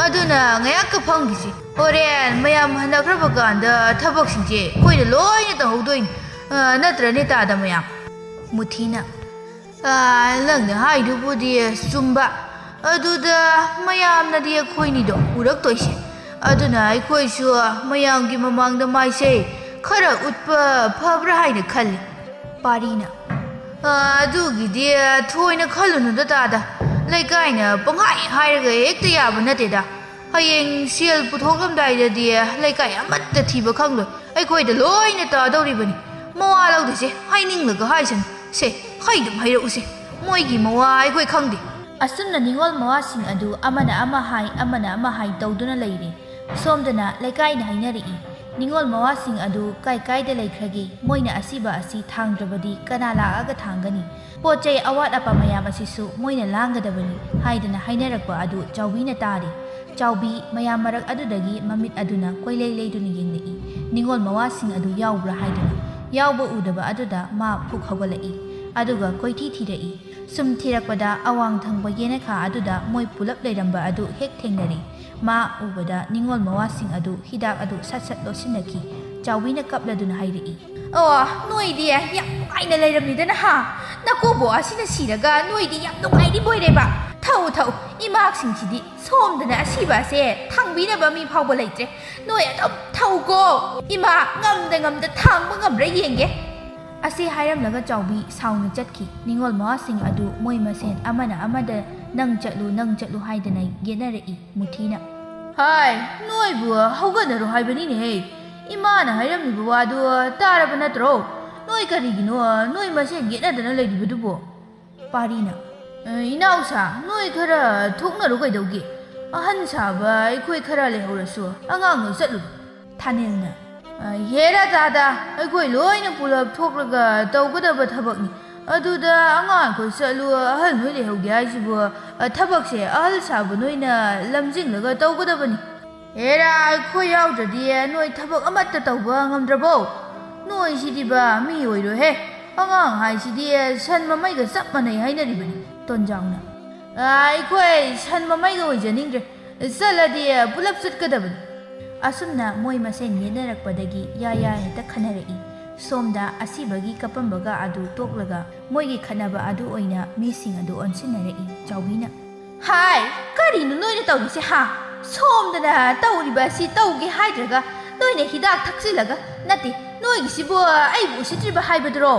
ꯑꯗꯨꯅ ꯉꯥꯏꯍꯥꯛꯀ ꯐꯪꯈꯤꯁꯤ ꯍꯣꯔꯦꯟ ꯃꯌꯥꯝ ꯍꯟꯅꯈ꯭ꯔꯕ ꯀꯥꯟꯗ ꯊꯕꯛꯁꯤꯡꯁꯦ ꯑꯩꯈꯣꯏꯅ ꯂꯣꯏꯅ ꯇꯧꯍꯧꯗꯣꯏꯅꯤ ꯅꯠꯇ꯭ꯔꯅꯦ ꯇꯥꯗ ꯃꯌꯥꯝ ꯃꯨꯊꯤꯅ ꯅꯪꯅ ꯍꯥꯏꯗꯨꯕꯨꯗꯤ ꯆꯨꯝꯕ ꯑꯗꯨꯗ ꯃꯌꯥꯝꯅꯗꯤ ꯑꯩꯈꯣꯏꯅꯤꯗꯣ ꯎꯔꯛꯇꯣꯏꯁꯦ ꯑꯗꯨꯅ ꯑꯩꯈꯣꯏꯁꯨ ꯃꯌꯥꯝꯒꯤ ꯃꯃꯥꯡꯗ ꯃꯥꯏꯁꯦ ꯈꯔ ꯎꯠꯄ ꯐꯕ꯭ꯔꯥ ꯍꯥꯏꯅ ꯈꯜꯂꯤ ꯄꯥꯔꯤꯅ ꯑꯗꯨꯒꯤꯗꯤ ꯊꯣꯏꯅ ꯈꯜꯂꯨꯅꯨꯗ ꯇꯥꯗ ꯂꯩꯀꯥꯏꯅ ꯄꯪꯍꯥꯏ ꯍꯥꯏꯔꯒ ꯍꯦꯛꯇ ꯌꯥꯕ ꯅꯠꯇꯦꯗ ꯍꯌꯦꯡ ꯁꯦꯜ puthoklamdai ꯂꯩꯀꯥꯏ ꯑꯃꯠꯇ ꯊꯤꯕ ꯈꯪꯂꯣꯏ ꯑꯩꯈꯣꯏꯗ ꯂꯣꯏꯅ ꯇꯥꯗꯧꯔꯤꯕꯅꯤ ꯃꯋꯥ ꯂꯧꯗꯦꯁꯦ ꯍꯥꯏꯅꯤꯡꯂꯒ ꯍꯥꯏꯁꯅꯨ ꯁꯦ ꯍꯩꯗꯨꯝ ꯍꯩꯔꯛꯎꯁꯦ ꯃꯣꯏꯒꯤ ꯃꯋꯥ ꯑꯩꯈꯣꯏ ꯈꯪꯗꯦ ꯑꯁꯨꯝꯅ ꯅꯤꯉꯣꯜ ꯃꯋꯥꯁꯤꯡ ꯑꯗꯨ ꯑꯃꯅ ꯑꯃ ꯍꯥꯏ ꯑꯃꯅ ꯑꯃ ꯍꯥꯏ ꯇꯧꯗꯨꯅ ꯂꯩꯔꯦ ꯁꯣꯝꯗꯅ ꯂꯩꯀꯥꯏꯅ ꯍꯥꯏꯅꯔꯛꯏ ꯅꯤꯉꯣꯜ ꯃꯋꯥꯁꯤꯡ ꯑꯗꯨ ꯀꯥꯏꯗ ꯂꯩꯈ꯭ꯔꯒꯦ ꯃꯣꯏꯅ ꯑꯁꯤꯕ ꯑꯁꯤ ꯊꯥꯡꯗ꯭ꯔꯕꯗꯤ ꯀꯅꯥ ꯂꯥꯛꯑꯒ ꯊꯥꯡꯒꯅꯤ ꯄꯣꯠ ꯆꯩ ꯑꯋꯥꯠ ꯑꯄꯥ ꯃꯌꯥꯝ ꯑꯁꯤꯁꯨ ꯃꯣꯏꯅ ꯂꯥꯡꯒꯗꯕꯅꯤ ꯍꯥꯏꯗꯅ ꯍꯥꯏꯅꯔꯛꯄ ꯑꯗꯨ ꯆꯥꯎꯕꯤꯅ ꯇꯥꯔꯤ ꯆꯥꯎꯕꯤ ꯃꯌꯥꯝ ꯃꯔꯛ ꯑꯗꯨꯗꯒꯤ ꯃꯃꯤꯠ ꯑꯗꯨꯅ ꯀꯣꯏꯂꯩ ꯂꯩꯗꯨꯅ ꯌꯦꯡꯂꯛꯏ ꯅꯤꯉꯣꯜ ꯃꯋꯥꯁꯤꯡ ꯑꯗꯨ ꯌꯥꯎꯕ꯭ꯔꯥ ꯍꯥꯏꯗꯨꯅ ꯌꯥꯎꯕ ꯎꯗꯕ ꯑꯗꯨꯗ ꯃꯥ ꯄꯨꯛ ꯍꯧꯒꯠꯂꯛꯏ ꯑꯗꯨꯒ ꯀꯣꯏꯊꯤ ꯊꯤꯔꯛꯏ ꯁꯨꯝ ꯊꯤꯔꯛꯄꯗ ꯑꯋꯥꯡ ꯊꯪꯕ ꯌꯦꯅꯈꯥ ꯑꯗꯨꯗ ꯃꯣꯏ ꯄꯨꯂꯞ ꯂꯩꯔꯝꯕ ꯑꯗꯨ ꯍꯦꯛ ꯊꯦꯡꯅꯔꯦ ꯃꯥ ꯎꯕꯗ ꯅꯤꯉꯣꯜ ꯃꯋꯥꯁꯤꯡ ꯑꯗꯨ ꯍꯤꯗꯥꯛ ꯑꯗꯨ ꯁꯠ ꯁꯠ ꯂꯣꯠꯁꯤꯟꯅꯈꯤ ꯆꯥꯎꯕꯤꯅ ꯀꯞꯂꯗꯨꯅ ꯍꯥꯏꯔꯛꯏ ꯅꯣꯏꯗꯤ ꯌꯥꯝ ꯅꯨꯡꯉꯥꯏꯅ ꯂꯩꯔꯝꯃꯤꯗꯅ ꯅꯀꯣꯕꯣ ꯑꯁꯤꯅ ꯁꯤꯔꯒ ꯅꯣꯏꯗꯤ ꯌꯥꯝ ꯅꯨꯡꯉꯥꯏꯔꯤꯕꯣꯏꯔꯦꯕ ꯊꯧ ꯏꯃꯥꯛꯁꯤꯡꯁꯤꯗꯤ ꯁꯣꯝꯗꯅ ꯑꯁꯤꯕꯁꯦ ꯊꯥꯡꯕꯤꯅꯕ ꯃꯤ ꯐꯥꯎꯕ ꯂꯩꯇ꯭ꯔꯦ ꯅꯣꯏ ꯑꯗꯨꯝ ꯊꯧꯀꯣ ꯏꯃꯥ ꯉꯝꯗ ꯊꯥꯡꯕ ꯉꯝꯕ꯭ꯔꯥ ꯌꯦꯡꯒꯦ ꯑꯁꯤ ꯍꯥꯏꯔꯝꯂꯒ ꯆꯥꯎꯕꯤ ꯁꯥꯎꯅ ꯆꯠꯈꯤ ꯅꯤꯉꯣꯜ ꯃꯋꯥꯁꯤꯡ ꯑꯗꯨ ꯃꯣꯏ ꯃꯁꯦꯟ ꯑꯃꯅ ꯑꯃꯗ ꯅꯪ ꯆꯠꯂꯨ ꯍꯥꯏꯗꯅ ꯌꯦꯠꯅꯔꯛꯏ ꯃꯨꯊꯤꯅ ꯍꯥꯏ ꯅꯣꯏꯕꯨ ꯍꯧꯒꯠꯅꯔꯣ ꯍꯥꯏꯕꯅꯤꯅꯦꯍꯦ ꯏꯃꯥꯅ ꯍꯥꯏꯔꯝꯃꯤꯕ ꯋꯥꯗꯨ ꯇꯥꯔꯕ ꯅꯠꯇ꯭ꯔꯣ ꯅꯣꯏ ꯀꯔꯤꯒꯤꯅꯣ ꯅꯣꯏ ꯃꯁꯦꯟ ꯌꯦꯠꯅꯗꯅ ꯂꯩꯔꯤꯕꯗꯨꯕꯣ ꯄꯥꯔꯤꯅ ꯏꯅꯥꯎꯁꯥ ꯅꯣꯏ ꯈꯔ ꯊꯣꯛꯅꯔꯣ ꯀꯩꯗꯧꯒꯦ ꯑꯍꯟ ꯁꯥꯕ ꯑꯩꯈꯣꯏ ꯈꯔ ꯂꯩꯍꯧꯔꯁꯨ ꯑꯉꯥꯡ ꯅꯣꯏ ꯆꯠꯂꯨ ꯊꯥꯅꯤꯜꯅ ꯍꯦꯔꯥ ꯇꯥꯗ ꯑꯩꯈꯣꯏ ꯂꯣꯏꯅ ꯄꯨꯂꯞ ꯊꯣꯛꯂꯒ ꯇꯧꯒꯗꯕ ꯊꯕꯛꯅꯤ ꯑꯗꯨꯗ ꯑꯉꯥꯡ ꯑꯩꯈꯣꯏ ꯆꯠꯂꯨ ꯑꯍꯜ ꯅꯣꯏ ꯂꯩꯍꯧꯒꯦ ꯍꯥꯏꯁꯤꯕꯨ ꯊꯕꯛꯁꯦ ꯑꯍꯜ ꯁꯥꯕ ꯅꯣꯏꯅ ꯂꯝꯖꯤꯡꯂꯒ ꯇꯧꯒꯗꯕꯅꯤ ꯍꯦꯔꯥ ꯑꯩꯈꯣꯏ ꯌꯥꯎꯗ꯭ꯔꯗꯤ ꯅꯣꯏ ꯊꯕꯛ ꯑꯃꯠꯇ ꯇꯧꯕ ꯉꯝꯗ꯭ꯔꯕꯣ ꯅꯣꯏꯁꯤꯗꯤꯕ ꯃꯤ ꯑꯣꯏꯔꯣꯏꯍꯦ ꯑꯉꯥꯡ ꯍꯥꯏꯁꯤꯗꯤ ꯁꯟ ꯃꯃꯩꯒ ꯆꯞ ꯃꯥꯟꯅꯩ ꯍꯥꯏꯅꯔꯤꯕꯅꯤ ꯇꯣꯟꯖꯥꯎꯅ ꯑꯩꯈꯣꯏ ꯁꯟ ꯃꯃꯩꯒ ꯑꯣꯏꯖꯅꯤꯡꯗ꯭ꯔꯦ ꯆꯠꯂꯗꯤ ꯄꯨꯂꯞ ꯆꯠꯀꯗꯕꯅꯤ ꯑꯁꯨꯝꯅ ꯃꯣꯏ ꯃꯁꯦꯟ ꯌꯦꯠꯅꯔꯛꯄꯗꯒꯤ ꯌꯥ ꯍꯦꯛꯇ ꯈꯟꯅꯔꯛꯏ ꯁꯣꯝꯗ ꯑꯁꯤꯕꯒꯤ ꯀꯞꯄꯝꯕꯒ ꯑꯗꯨ ꯇꯣꯛꯂꯒ ꯃꯣꯏꯒꯤ ꯈꯠꯅꯕ ꯑꯗꯨ ꯑꯣꯏꯅ ꯃꯤꯁꯤꯡ ꯑꯗꯨ ꯑꯣꯟꯁꯤꯟꯅꯔꯛꯏ ꯆꯥꯎꯕꯤꯅ ꯍꯥꯏ ꯀꯔꯤꯅꯣ ꯅꯣꯏꯅ ꯇꯧꯔꯤꯁꯦ ꯁꯣꯝꯗꯅ ꯇꯧꯔꯤꯕ ꯑꯁꯤ ꯇꯧꯒꯦ ꯍꯥꯏꯗ꯭ꯔꯒ ꯅꯣꯏꯅ ꯍꯤꯗꯥꯛ ꯊꯛꯆꯤꯜꯂꯒ ꯅꯠꯇꯦ ꯅꯣꯏꯒꯤꯁꯤꯕꯨ ꯑꯩꯕꯨ ꯎꯁꯤꯠꯇ꯭ꯔꯤꯕ ꯍꯥꯏꯕꯗꯨꯔꯣ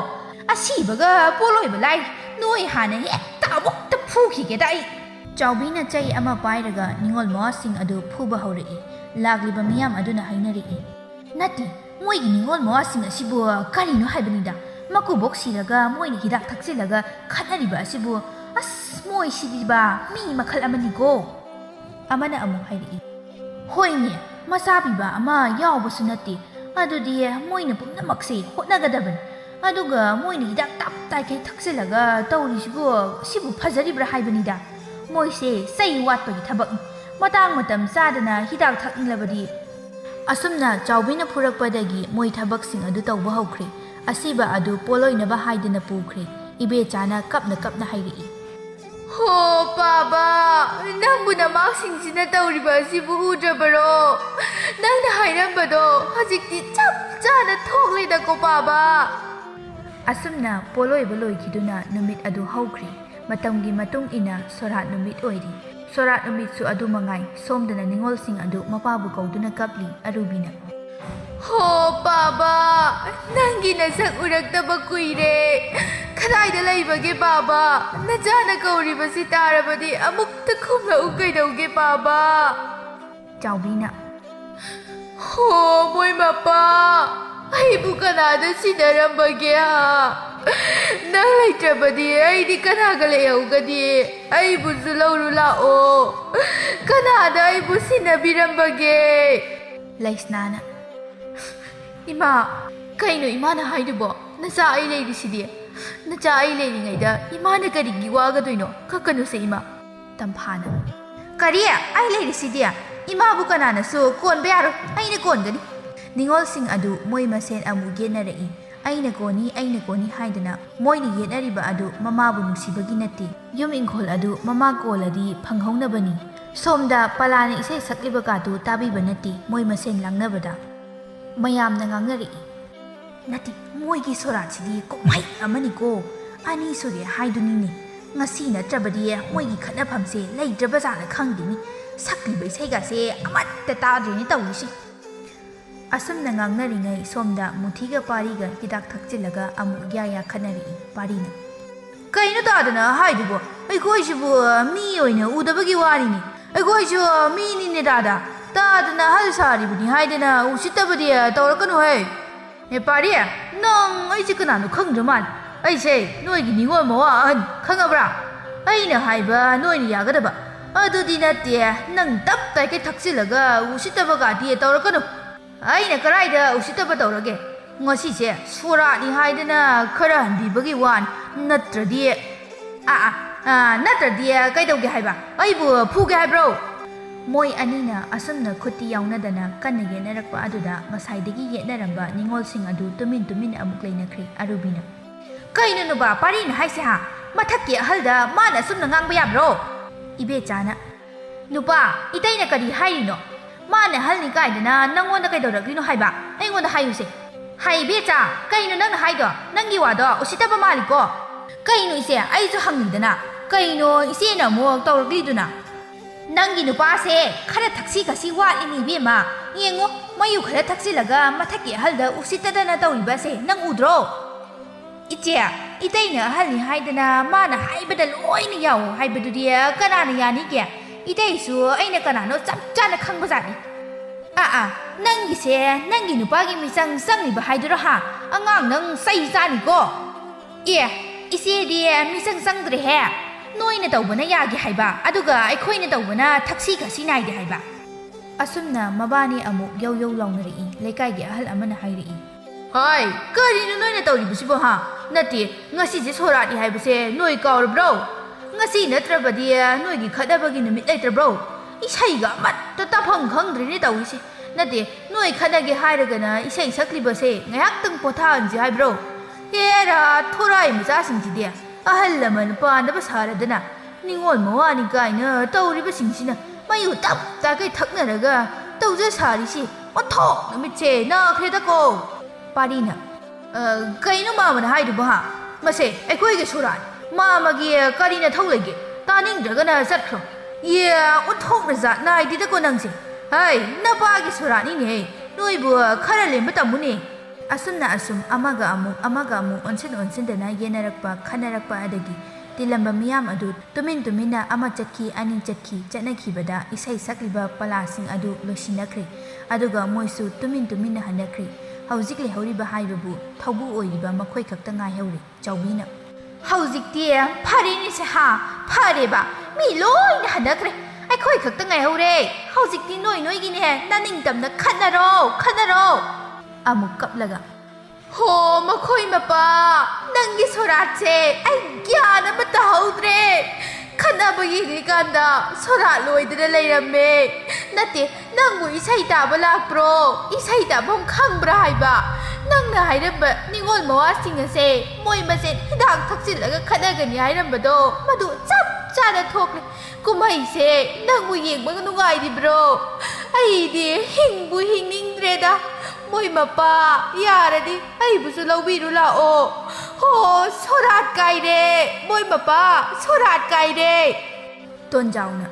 ꯑꯁꯤꯕꯒ ꯄꯣꯂꯣꯏꯕ ꯂꯥꯏ ꯅꯣꯏ ꯍꯥꯟꯅ ꯍꯦꯛꯇ ꯑꯃꯨꯛꯇ ꯐꯨꯈꯤꯒꯦꯗ ꯑꯩ ꯆꯥꯎꯕꯤꯅ ꯆꯩ ꯑꯃ ꯄꯥꯏꯔꯒ ꯅꯤꯉꯣꯜ ꯃꯋꯥꯁꯤꯡ ꯑꯗꯨ ꯐꯨꯕ ꯍꯧꯔꯛꯏ ꯂꯥꯛꯂꯤꯕ ꯃꯤꯌꯥꯝ ꯑꯗꯨꯅ ꯍꯥꯏꯅꯔꯛꯏ ꯅꯠꯇꯦ ꯃꯣꯏꯒꯤ ꯅꯤꯉꯣꯜ ꯃꯋꯥꯁꯤꯡ ꯑꯁꯤꯕꯨ ꯀꯔꯤꯅꯣ ꯍꯥꯏꯕꯅꯤꯗ ꯃꯀꯨꯕꯣꯛ ꯁꯤꯔꯒ ꯃꯣꯏꯅ ꯍꯤꯗꯥꯛ ꯊꯛꯆꯤꯜꯂꯒ ꯈꯠꯅꯔꯤꯕ ꯑꯁꯤꯕꯨ ꯑꯁ ꯃꯣꯏꯁꯤꯗꯤꯕ ꯃꯤ ꯃꯈꯜ ꯑꯃꯅꯤꯀꯣ ꯑꯃꯅ ꯑꯃꯨꯛ ꯍꯥꯏꯔꯛꯏ ꯍꯣꯏꯅꯦ ꯃꯆꯥ ꯄꯤꯕ ꯑꯃ ꯌꯥꯎꯕꯁꯨ ꯅꯠꯇꯦ ꯑꯗꯨꯗꯤ ꯃꯣꯏꯅ ꯄꯨꯝꯅꯃꯛꯁꯦ ꯍꯣꯠꯅꯒꯗꯕꯅꯤ ꯑꯗꯨꯒ ꯃꯣꯏꯅ ꯍꯤꯗꯥꯛ ꯇꯞꯇꯥꯏꯈꯩ ꯊꯛꯆꯤꯜꯂꯒ ꯇꯧꯔꯤꯁꯤꯕꯨ ꯁꯤꯕꯨ ꯐꯖꯔꯤꯕ꯭ꯔꯥ ꯍꯥꯏꯕꯅꯤꯗ ꯃꯣꯏꯁꯦ ꯆꯩ ꯋꯥꯠꯄꯒꯤ ꯊꯕꯛꯅꯤ ꯃꯇꯥꯡ ꯃꯇꯝ ꯆꯥꯗꯅ ꯍꯤꯗꯥꯛ ꯊꯛꯅꯤꯡꯂꯕꯗꯤ ꯑꯁꯨꯝꯅ ꯆꯥꯎꯕꯤꯅ ꯐꯨꯔꯛꯄꯗꯒꯤ ꯃꯣꯏ ꯊꯕꯛꯁꯤꯡ ꯑꯗꯨ ꯇꯧꯕ ꯍꯧꯈ꯭ꯔꯦ ꯑꯁꯤꯕ ꯑꯗꯨ ꯄꯣꯂꯣꯏꯅꯕ ꯍꯥꯏꯗꯅ ꯄꯨꯈ꯭ꯔꯦ ꯏꯕꯦꯆꯥꯅ ꯀꯞꯅ ꯍꯥꯏꯔꯛꯏ ꯍꯣ ꯄꯥꯕꯥ ꯅꯪꯕꯨ ꯅꯃꯥꯛꯁꯤꯡꯁꯤꯅ ꯇꯧꯔꯤꯕ ꯑꯁꯤꯕꯨ ꯎꯗ꯭ꯔꯕꯔꯣ ꯅꯪꯅ ꯍꯥꯏꯔꯝꯕꯗꯣ ꯍꯧꯖꯤꯛꯇꯤ ꯆꯞ ꯆꯥꯅ ꯊꯣꯛꯂꯦꯗꯀꯣ ꯄꯥꯕꯥ ꯑꯁꯨꯝꯅ ꯄꯣꯂꯣꯏꯕ ꯂꯣꯏꯈꯤꯗꯨꯅ ꯅꯨꯃꯤꯠ ꯑꯗꯨ ꯍꯧꯈ꯭ꯔꯦ ꯃꯇꯝꯒꯤ ꯃꯇꯨꯡ ꯏꯟꯅ ꯁꯣꯔꯥꯠ ꯅꯨꯃꯤꯠ ꯑꯣꯏꯔꯤ ꯁꯣꯔꯥꯠ ꯅꯨꯃꯤꯠꯁꯨ ꯑꯗꯨ ꯃꯉꯥꯏ ꯁꯣꯝꯗꯅ ꯅꯤꯉꯣꯜꯁꯤꯡ ꯑꯗꯨ ꯃꯄꯥꯕꯨ ꯀꯧꯗꯨꯅ ꯀꯞꯂꯤ ꯑꯔꯨꯕꯤꯅ ꯍꯣ ꯄꯥꯕꯥ ꯅꯪꯒꯤ ꯅꯁꯛ उरꯛꯇꯕ ꯀꯨꯏꯔꯦ ꯀꯗꯥꯏꯗ ꯂꯩꯕꯒꯦ ꯄꯥꯕꯥ ꯅꯆꯥꯅ ꯀꯧꯔꯤꯕꯁꯤ ꯇꯥꯔꯕꯗꯤ ꯑꯃꯨꯛꯇ ꯈꯨꯝꯂꯛꯎ ꯀꯩꯗꯧꯒꯦ ꯄꯥꯕꯥ ꯆꯥꯎꯕꯤꯅ ꯍꯣ ꯃꯣꯏ ꯃꯄꯥ ꯑꯩꯕꯨ ꯀꯅꯥꯗ ꯁꯤꯟꯅꯔꯝꯕꯒꯦ ꯅꯪ ꯂꯩꯇ꯭ꯔꯕꯗꯤ ꯑꯩꯗꯤ ꯀꯅꯥꯒ ꯂꯩꯍꯧꯒꯅꯤ ꯑꯩꯕꯨꯁꯨ ꯂꯧꯔꯨ ꯂꯥꯛꯑꯣ ꯀꯅꯥꯗ ꯑꯩꯕꯨ ꯁꯤꯟꯅꯕꯤꯔꯝꯕꯒꯦ ꯂꯩꯁꯅꯥꯅ 이마 그이노 이마나 하이두보 나자 아이 레이리시디 나자 아이 레이링아이다 이마나 가리기 와가도이노 카카누세 이마 땀파나 가리야 아이 레이리시디야 이마부 까나나수 꼰베야로 아이네 꼰가니 닝올싱 아두 모이 마센 아무 겟나라이 아이네 고니 하이드나 모이니 겟나리바 아두 마마부 누시바기 나티 욤 잉콜 아두 마마 콜라디 팡홍나바니 솜다 팔라니 이세 삭리바가두 따비바 나티 모이 마센 랑나바다 mayamna ngangnari nati moigi sorachidi komai amani ani suge haiduni ni ngasi na trabadi moigi khana phamse leidraba jana khangdini sakli bai saiga se amatta tadrini tawisi asumna ngangnari ngai somda muthiga pariga hidak thakchilaga amu ya khanari parina kaino tadana haidubo ai koisibu mi oina udabagi warini ai koisu mi ni ne dada तादना हल सारी बुनी हाइदना उसितबदिया तौरकनु है ए पारिया नंग ऐसे कनानु खंगजमान ऐसे नोइगी निंगोल मोआ अहन खंगब्रा ऐना हाइबा नोइनि यागदबा अदुदि नते नंग तप ताइके थक्सिलगा उसितबगादि तौरकनु ऐना कराइदा उसितब तौरगे ngasiसे सुरानि हाइदना खरा हंबिबगी वान नत्रदि नत्रदि कैदौगे हाइबा ऐबु फुगे हाइब्रो मोई अनीना असमना खुट्टी याउनदना कन्ना येनरकपा अदुदा ngसाइदगी येनरंबा निंगोलसिंग अदु तुमिन अमुक लेनख्रे अरुबिना कइनो नुबा पारिन हाइसे हा मथक्की अहलदा माना सुमना ngang याब्रो इबेचाना नुपा इतैना करी हाइरिनो माना हलनि काइदना नंगोंदा कैदौरक्लिनो हाइबा अइगोंदा हाइयुसे हाइबेचा कइनो नंगना हाइदो नंगी वादो उसितबा मालिको कइनो इसे आइजु हंगिदना कइनो इसेना मोक तौरक्लिदुना नंगी नुपासे खरा थक्सी कसी वाटलिनी बेमा येंगो मयु खरा थक्सिलगा मथक्की अहलदा उसितदना तौरिबासे नंग उद्रो इचे इतैना अहलनि हाइदना माना हाइबदा लोइना याव हाइबदुदि कनाना यानिगे इतैसु अइना कनानो चप चाना खंगबजानि नंगिसे नंगी नुपागी मिसंग संगनिबा हाइदुरो हा अंगांग नंग सै जानिको ए इसेदि मिसंग संगद्रे हे नोइना तौबना यागे हाइबा अदुगा अखोइना तौबना थक्सी खसी नाइदे हाइबा असुमना मबानी अमुक यौ यौ लाउनरी लेकाइगे अहल अमना हाइरी हाय करिनो नोइना तौरिबसिबो हा नति ngasi je sorati haibase noi kaurब्रो ngasi natrabadi noigi khadabagi numit laitrabro isaiga matta taphang khangdrini tawisi nati noi khadage hairagana isai saklibase ngayak tang potha anji haibro era thorai musa singjide ahal laman pandaba saradana ningol mawani kaina tawriba singsina mayu tap ta kai thaknaraga tawja sarisi otho namitche na khreda ko parina kaino mamana haiduba ha mase aikoige suran mamagi karina thaulege taningdragana satkhro ye otho raza naidida ko nangse hai napagi surani ne noibu khara lemba tamune asumna asum amaga amu onsin dana yenarakpa khanarakpa adagi tilamba miyam adu tumina ama chakki ani chakki chanakhibada isai sakliba palasing adu losinakre aduga moisu tumina hanakre haujik le horiba haibabu thaubu oiriba makhoi khakta ngai hauri chaubina haujik ti pharini se ha phareba mi loina hanakre akhoi khakta ngai haure haujik ti noi gi ne naning tamna khanaro amuk kaplaga ho makhoi mapa nangi soratse ai gyana mata haudre khanaba yiri kanda sora loidra leirame nate nangu isai ta bala pro isai ta bom khangbra haiba nangna hairamba ningol mawa singa se moi mase hidak thakchilaga khadagani hairambado madu chap chana thokle kumai se nangu yengba nungai di bro ai di hingbu hingningdreda moi mapa yaradi ai busu laubiru la o ho sorat kaire moi mapa sorat kaire tonjauna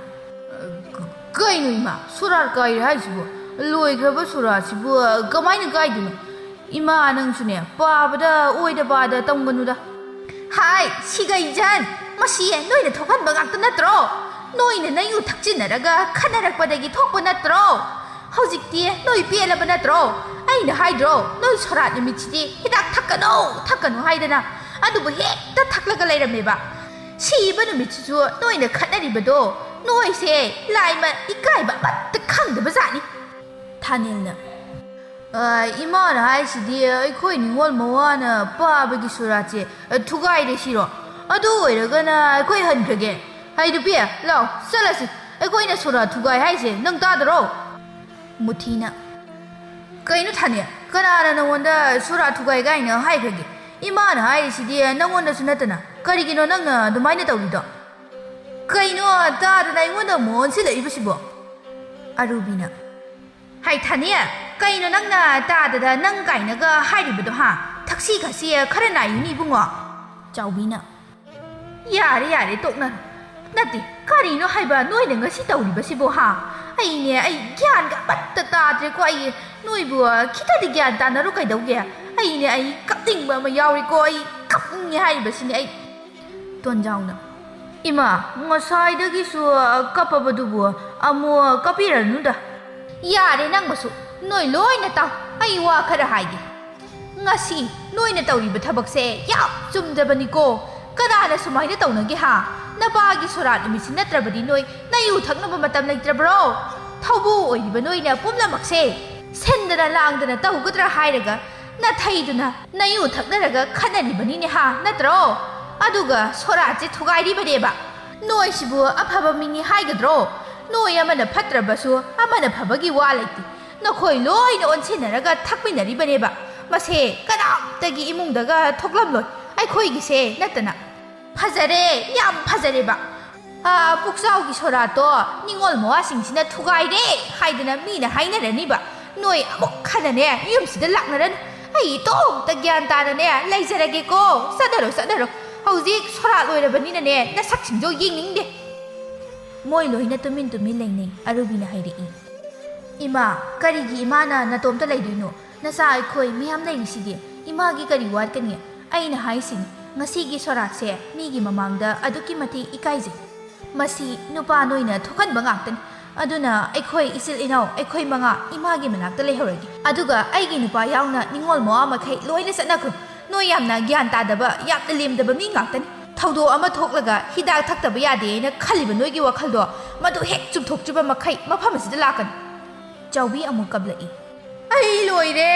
kainu ima sorat kaire haisibu loigraba surasibu kamaina kaiduna ima nangsune pabada oida bada tongganuda hai siga ijan masi noida thokan bagakta natro ꯅꯣꯏꯅ new ꯊꯛꯆꯤꯟꯅꯔꯒ ꯈꯟꯅꯔꯛꯄꯗꯒꯤ ꯊꯣꯛꯄ ꯅꯠꯇ꯭ꯔꯣ ꯍꯧꯖꯤꯛꯇꯤ ꯅꯣꯏ ꯄꯦꯜꯂꯕ ꯅꯠꯇ꯭ꯔꯣ ꯑꯩꯅ ꯍꯥꯏꯗ꯭ꯔꯣ ꯅꯣꯏ ꯁꯣꯔꯥꯠ ꯅꯨꯃꯤꯠꯁꯤꯗꯤ ꯍꯤꯗꯥꯛ ꯊꯛꯀꯅꯨ ꯍꯥꯏꯗꯅ ꯑꯗꯨꯕꯨ ꯍꯦꯛꯇ ꯊꯛꯂꯒ ꯂꯩꯔꯝꯃꯦꯕ 시이바 놈이치주 너희는 칸나리바도 너희세 라이만 이까이바 맞다 칸드바자니 타닐나 이마나 하이시디 이코이 닝월 모아나 빠베기 수라치 투가이데 시로 아두 이러거나 이코이 한크게 하이두 비야 라오 썰라시 이코이나 수라 투가이 하이시 능 따들어 무티나 그이노 타니 그나나 너원다 수라 투가이가 있는 하이크게 이마나 하이시디 너원다 수나타나 그리기노 낭나 누마이나 떠오리다 그이노 따르나 이원다 뭔실라 이부시보 아루비나 하이 타니야 그이노 낭나 따르다 낭가이나가 하이리부도 하 탁시 가시에 카레나 유니붕어 짜오비나 야래 똑나 나띠 그리노 하이바 너희는 것이 떠오리부시보 하 아이네 아이 기안가 맞다 따드고 아이 너희부 기타디 기안 따나로 가이다오게 아이네 아이 깝띵바 뭐 야오리고 아이 깝니 하이바시네 아이 돈자오나 이마 ngosaidagisu kapabadubu amu kapiranuda yare nangbasu noi loina taw ai wa khara haige ngasi noina tawriba thabakse yap chumdabaniko kanana sumaina tawnage ha nabagi sorat misi natrabadi noi nayu thaknaba matam leitrabro thaubu oiriba noina pumlamakse sendana langdana tawgudra hairaga na thaiduna nayu thaknaraga khanaribani ne ha natro aduga soratse thugairibadeba noisibu afaba mini haigedro noi amana phatrabasu amana phabagi wa leiti nokhoi loina onsinaraga thakminaribadeba mase kanamtagi imungdaga thoklamloi aikhoi se natana phajare yam phajareba puksaugi sorato ningol moa singsina thugaire haidana mina hainaraniba noi amuk khanane yumsida laknaran ai to ta gyan tanane leijarage ko sadaro hꯧzik sorat loirabanina nasaksingjo yingingde moi loina tumin lening arubina hairi ima karigi imana natomta leiduino nasa aikhoi miyam leisidi imagi kari wat kani aina haisin ngasigi sorat se migi mamangda aduki mati ikaije masi nupa noina thokanba ngaktan aduna aikhoi isil inau aikhoi manga imagi manakta leihoragi aduga aigi nupa yauna ningol moa makhai loina satnakru noi yamna gyan tadaba yapna lemdaba mi ngaktan thaudo ama thoklaga hidak thakdaba yade na khaliba noigi wakhaldo madu hek chumthokjuba makhai mafam asida lakan chawbi amu kablai ai loire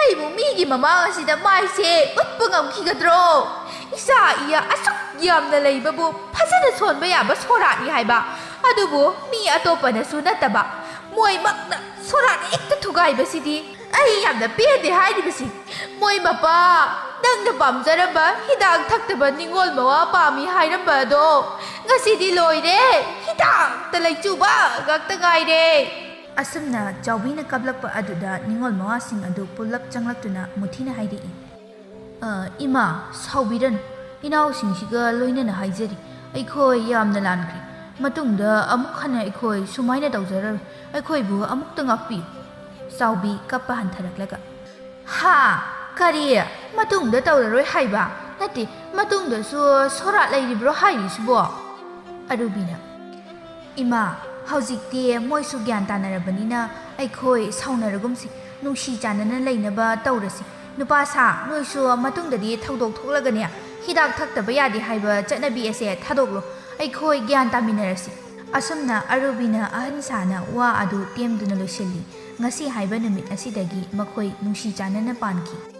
ai bu mi gi mama asida mai se utpa ngamkhigadro isa iya asuk yamna leibabu phasana sonba yaba sorani haiba adubu mi atopana sunataba moi makna sorani ekta thugai basidi ai yamna pede hairibasi moi mapa nangna pamjaraba hidak thakdaba ningol mawa pami hairamba do ngasidi loire hidak talaichuba gakta gaire asumna chawbina kablakpa aduda ningol mawa sing adu pulak changlaktuna muthina hairi ima saubiran inau singsiga loinana haijari aikhoi yamna lankri matungda amuk khana aikhoi sumaina tawjarar aikhoi bu amuk tangakpi saubi kappa hantaraklaga ha kari matungda tawraroi haiba nati matungda su sorat leiribro hairisubo arubina ima haujikti moi su gyan tanarabanina aikhoi saunaragumsi nungsi janana leinaba tawrasi nupa sa noi su matungdadi thaudok thoklagane hidak thakdaba yadi haiba chatnabi ase thadoklo aikhoi gyan taminarasi asumna arubina ahan sana wa adu temduna loisili ngasi haiba numit asidagi makhoi nungsi janana panki